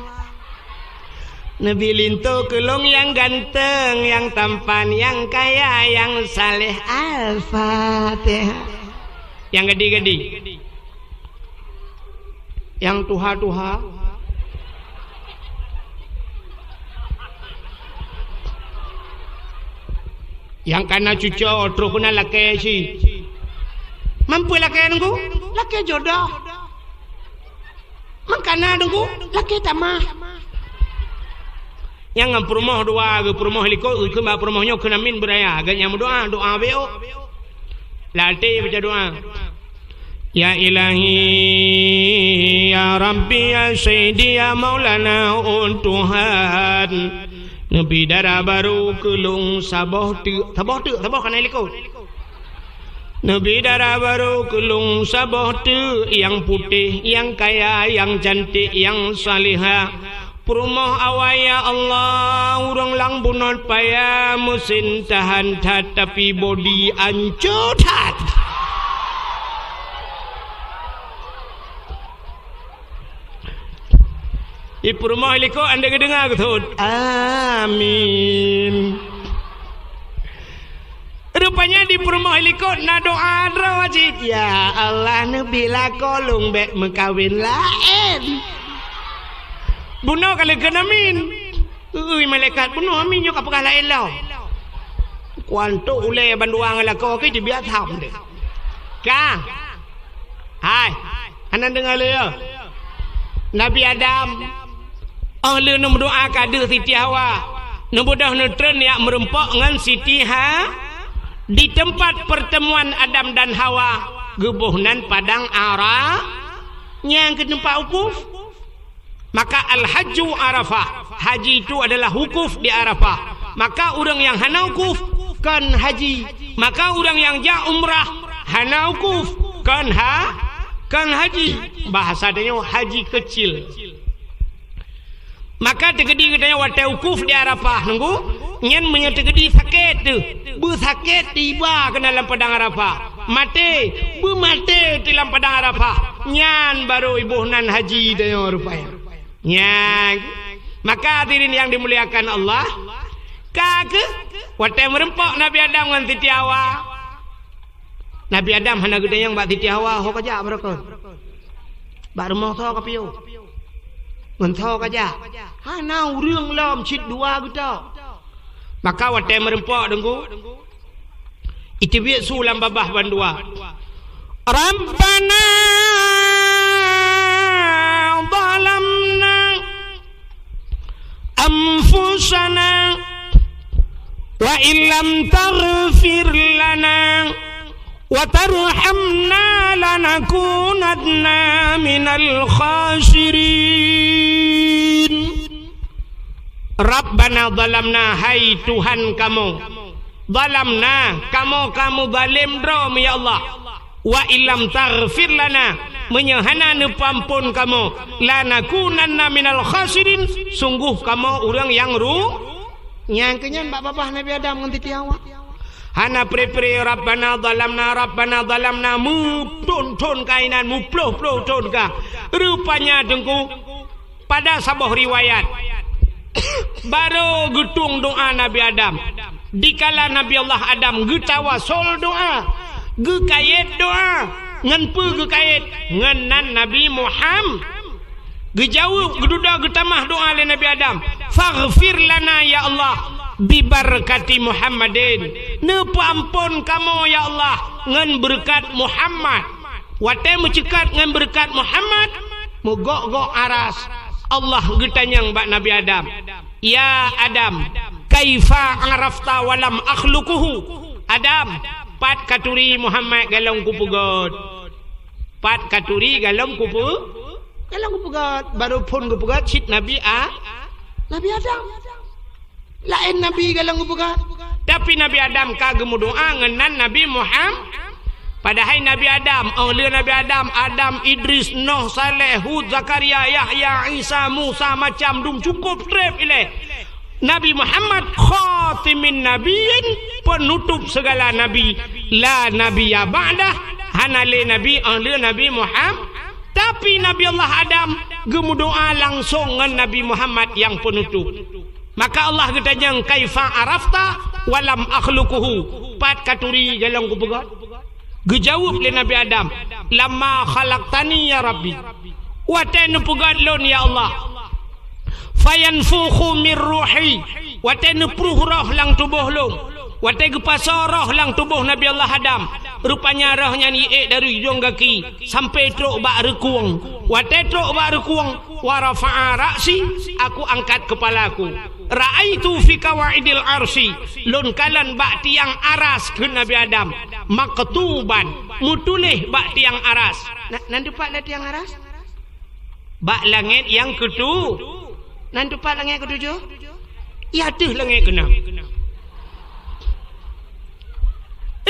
Nabi lintu kelong yang ganteng, yang tampan, yang kaya, yang saleh. Al-Fatihah. Yang gadis-gadis, yang tuha-tuha, yang kana cucu terus kena lah kecit. Mampu laki nunggu, laki jodoh. Makana nunggu, laki tamah. Yang ngam rumah dua, ke rumah liko, ke mbak rumahnya kena min beraya. Agaknya doa beo. Latih baca doa. Ya ilahi, ya Rabbi, ya Sayyidi, ya Maulana Tuhan. Nabi darah baru kelung sabah kana liko. Nabi darah baru kelung sabah tu yang putih, yang kaya, yang cantik, yang salihah. Perumah awaya Allah urang lang bunot paya mesin tahan tapi body ancut hat. Di perumah liko anda kedengar ketut. Amin. Rupanya di perumah liko na doa wajib. Ya Allah nebila kolong bek mekawin lain. Bunuh kalau kena min. Malaikat bunuh min yuk apakah lain lau. Kuantuk ulai banduang lako ke dia biar tham deh. Kang. Hai. Anak dengar le ya. Nabi Adam ahli nu berdoa kada Siti Hawa. Nu budah nu tren yak merempok ngan Siti Ha di tempat pertemuan Adam dan Hawa gebuhnan padang Ara yang ke tempat wukuf. Maka al-hajju Arafah. Haji itu adalah wukuf di Arafah. Maka orang yang hana wukuf kan haji. Maka orang yang ja umrah hana wukuf kan haji. Bahasa dia haji kecil. Maka tegedi katanya wate wukuf di Arafah nunggu nyen menyetegedi sakit tu. Bu sakit tiba ke dalam padang Arafah. Mati di dalam padang Arafah. Nyan baru ibuhnan haji dia rupanya. Ya, maka hadirin yang dimuliakan Allah, kake wate merempok Nabi Adam dengan Siti Hawa. Nabi Adam hana gede yang bak Siti Hawa hok aja berapa? Bak rumah tho kapiu. Ngan tho aja. Hana urang lom cit dua gitu. Maka wate merempok dengku. Itu biak sulam babah bandua. Rabbana أنفسنا وإن لم تغفر لنا وترحمنا لنكونن من الخاسرين. Rabbana zalamna, hai Tuhan kamu, zalamna, kamu zalim drom ya Allah. Wa illam taghfir lana, menyahana nepampun kamu, lanakunanna minal khasirin, sungguh kamu orang yang nyangkenya bapak Nabi Adam nganti Hawa. Hana pre Rabbana zalamna mu ton kainan mu ploh ton ka. Rupanya dengku pada sebuah riwayat baru getung doa Nabi Adam. Dikala Nabi Allah Adam getawasul doa, gekayet doa, ngan pu gekayet ngenan Nabi Muhammad gejauh geduda getamah doa le Nabi Adam, faghfir lana ya Allah bibarakati Muhammadin, nepampun kamu ya Allah ngan berkat Muhammad. Wate mencekat ngan berkat Muhammad mogok aras. Allah getanyang bak Nabi Adam, ya Adam kaifa arafta walam akhluquhu. Adam pat katuri Muhammad galong kupugot, pat katuri galong kupugot baru pun kupugot cit Nabi Adam lain Nabi galong kupugot. Tapi Nabi Adam kagem doa ngenan Nabi Muhammad. Padahal Nabi Adam, oleh Nabi Adam, Idris, Nuh, Saleh, Hud, Zakaria, Yahya, Isa, Musa, macam dum cukup trep ile. Nabi Muhammad khatimin nabiyin, penutup segala nabi. La nabiya ba'dah, hanale nabi oleh Nabi Muhammad. Tapi Nabi Allah Adam gemudoa langsung dengan Nabi Muhammad yang penutup. Maka Allah ketanyang kaifa arafta walam akhluquhu. Pat katuri jalan kupegat. Gejawab le Nabi Adam, lama khalaqtani ya Rabbi wa tanpugat lon ya Allah fayanfukhu min ruhi wa tanpruh roh lang tubuh long wa tegepasa roh lang tubuh Nabi Allah Adam. Rupanya rohnya ni dari hujung kaki sampai truk bak rekuang, wa truk bak rekuang wa rafa'a ra'si, aku angkat kepalaku. Ra'aitu fi kawaidil arsy, lon kalan bak tiang aras ke Nabi Adam, maktuban mutulih bak tiang aras. Nan depan tiang aras bak langit yang ketu, nan depan langit ketujuh ya deh langit kena.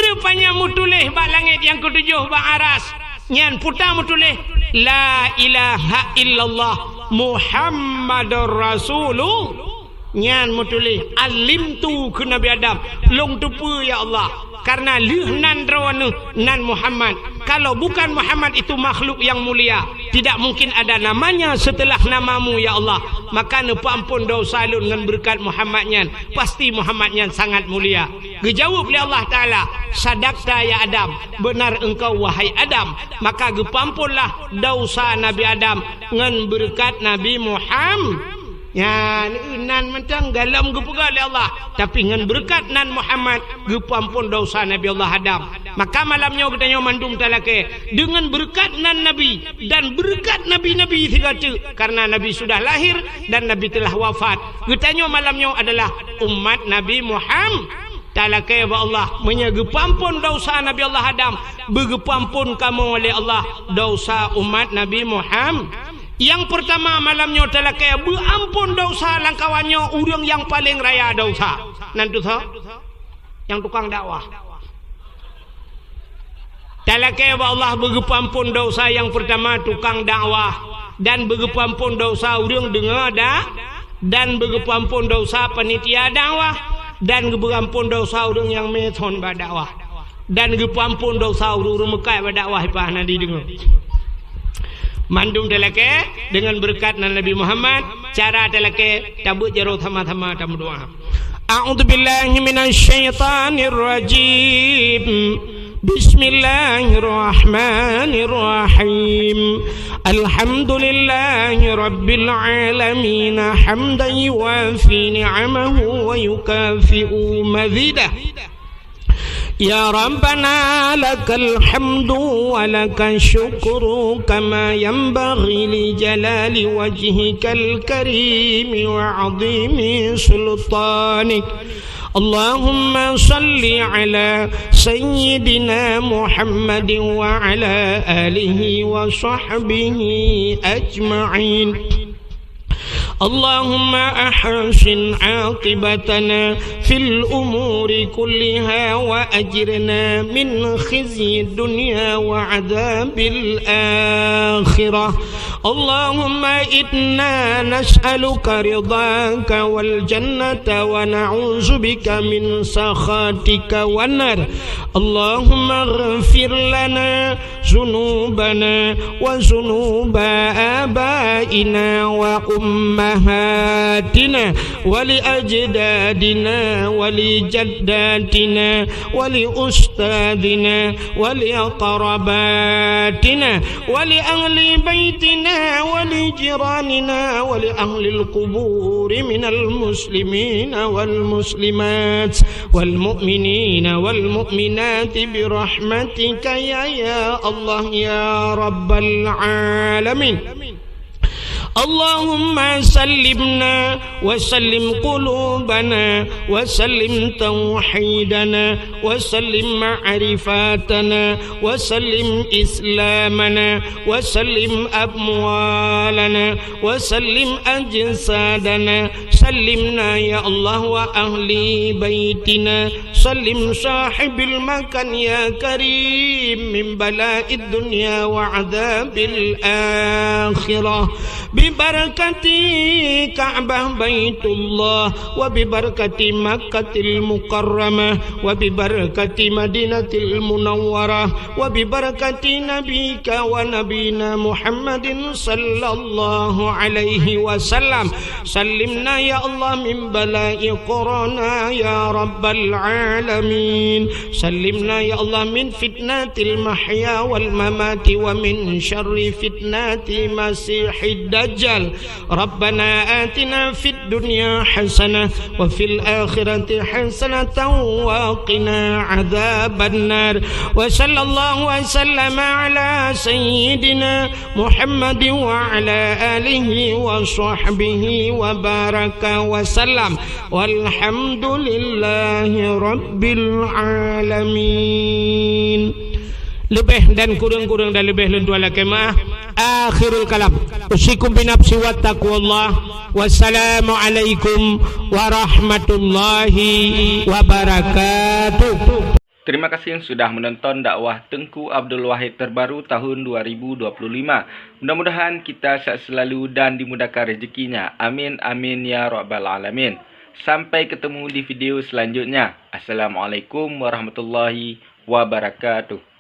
Rupanya mutulih bak langit yang ketujuh bak aras, nyan putar mutulih la ilaha illallah Muhammadur Rasulullah. Nyan mutuli alim tu ke Nabi Adam long tupu ya Allah karena lihnan rawana nan Muhammad. Kalau bukan Muhammad itu makhluk yang mulia, tidak mungkin ada namanya setelah namamu ya Allah. Maka ampun dosa lu dengan berkat Muhammad nyan, pasti Muhammad nyan sangat mulia. Dijawab oleh Allah Taala, sadaqta ya Adam, benar engkau wahai Adam. Maka gepampunlah dosa Nabi Adam dengan berkat Nabi Muhammad. Ya, nan mentang galam gepegal oleh Allah, tapi dengan berkat nan Muhammad gepampun dosa Nabi Allah Adam. Maka malamnya kita mandung talake dengan berkat nan Nabi dan berkat Nabi-Nabi tiga tu, karena Nabi sudah lahir dan Nabi telah wafat. Kita malamnya adalah umat Nabi Muhammad. Talake ba Allah menyegepampun dosa Nabi Allah Adam, begepampun kamu oleh Allah dosa umat Nabi Muhammad. Yang pertama malamnya talakaya berampun dosa langkawannya urang yang paling raya dosa. Nanti tu yang tukang dakwah. Talakaya Allah begepampun dosa yang pertama tukang dakwah dan begepampun dosa urang dengar dah dan begepampun dosa panitia dakwah dan begepampun dosa urang yang meton berdakwah dan begepampun dosa urang Mekah berdakwah ipah nanti dengar. Mandung telake dengan berkat Nabi Muhammad. Cara telake tabut jaro sama-sama tamu doa. A'udzubillahi minasyaitonir rajim. Bismillahirrahmanirrahim. Alhamdulillahi rabbil alamin hamdan yuwafi ni'amahu wa yukafi'u mazidah. Ya Rabbana lakal hamdu wa lakal syukru kama yanbaghi li jalali wajhikal karimi wa azimi sultanik. Allahumma salli ala sayyidina Muhammadin wa ala alihi wa sahbihi ajma'in. اللهم أحسن عاقبتنا في الأمور كلها وأجرنا من خزي الدنيا وعذاب الآخرة. اللهم إنا نسألك رضاك والجنة ونعوذ بك من سخطك والنار. اللهم اغفر لنا ذنوبنا وذنوب آبائنا وأمهاتنا ولأجدادنا ولجداتنا ولأستاذنا ولأقرباتنا ولأهل بيتنا ولجيراننا ولأهل القبور من المسلمين والمسلمات والمؤمنين والمؤمنات برحمتك يا الله يا رب العالمين. اللهم سلمنا وسلم قلوبنا وسلم توحيدنا وسلم معرفاتنا وسلم إسلامنا وسلم أموالنا وسلم أجسادنا. سلمنا يا الله وأهل بيتنا. سلم صاحب المكان يا كريم من بلاء الدنيا وعذاب الآخرة. ببركة كعبة بيت الله وببركة مكة المكرمة وببركة مدينة المنورة وببركة نبيك ونبينا محمد صلى الله عليه وسلم. سلمنا يا الله من بلاء كورونا يا رب العالمين. سلمنا يا الله من فتنة المحيا والممات ومن شر فتنة مسيح الدجال. ربنا آتنا في الدنيا حسنة وفي الآخرة حسنة وقنا عذاب النار. وصلى الله وسلم على سيدنا محمد وعلى آله وصحبه وبارك وسلم والحمد لله رب العالمين. Lebih dan kurang-kurang dan lebih lentu ala kemah. Akhirul kalam. Usikum binafsi wa taqwallah. Wassalamualaikum warahmatullahi wabarakatuh. Terima kasih yang sudah menonton dakwah Tengku Abdul Wahid terbaru tahun 2025. Mudah-mudahan kita sihat selalu dan dimudahkan rezekinya. Amin, amin ya rabbal alamin. Sampai ketemu di video selanjutnya. Assalamualaikum warahmatullahi wabarakatuh.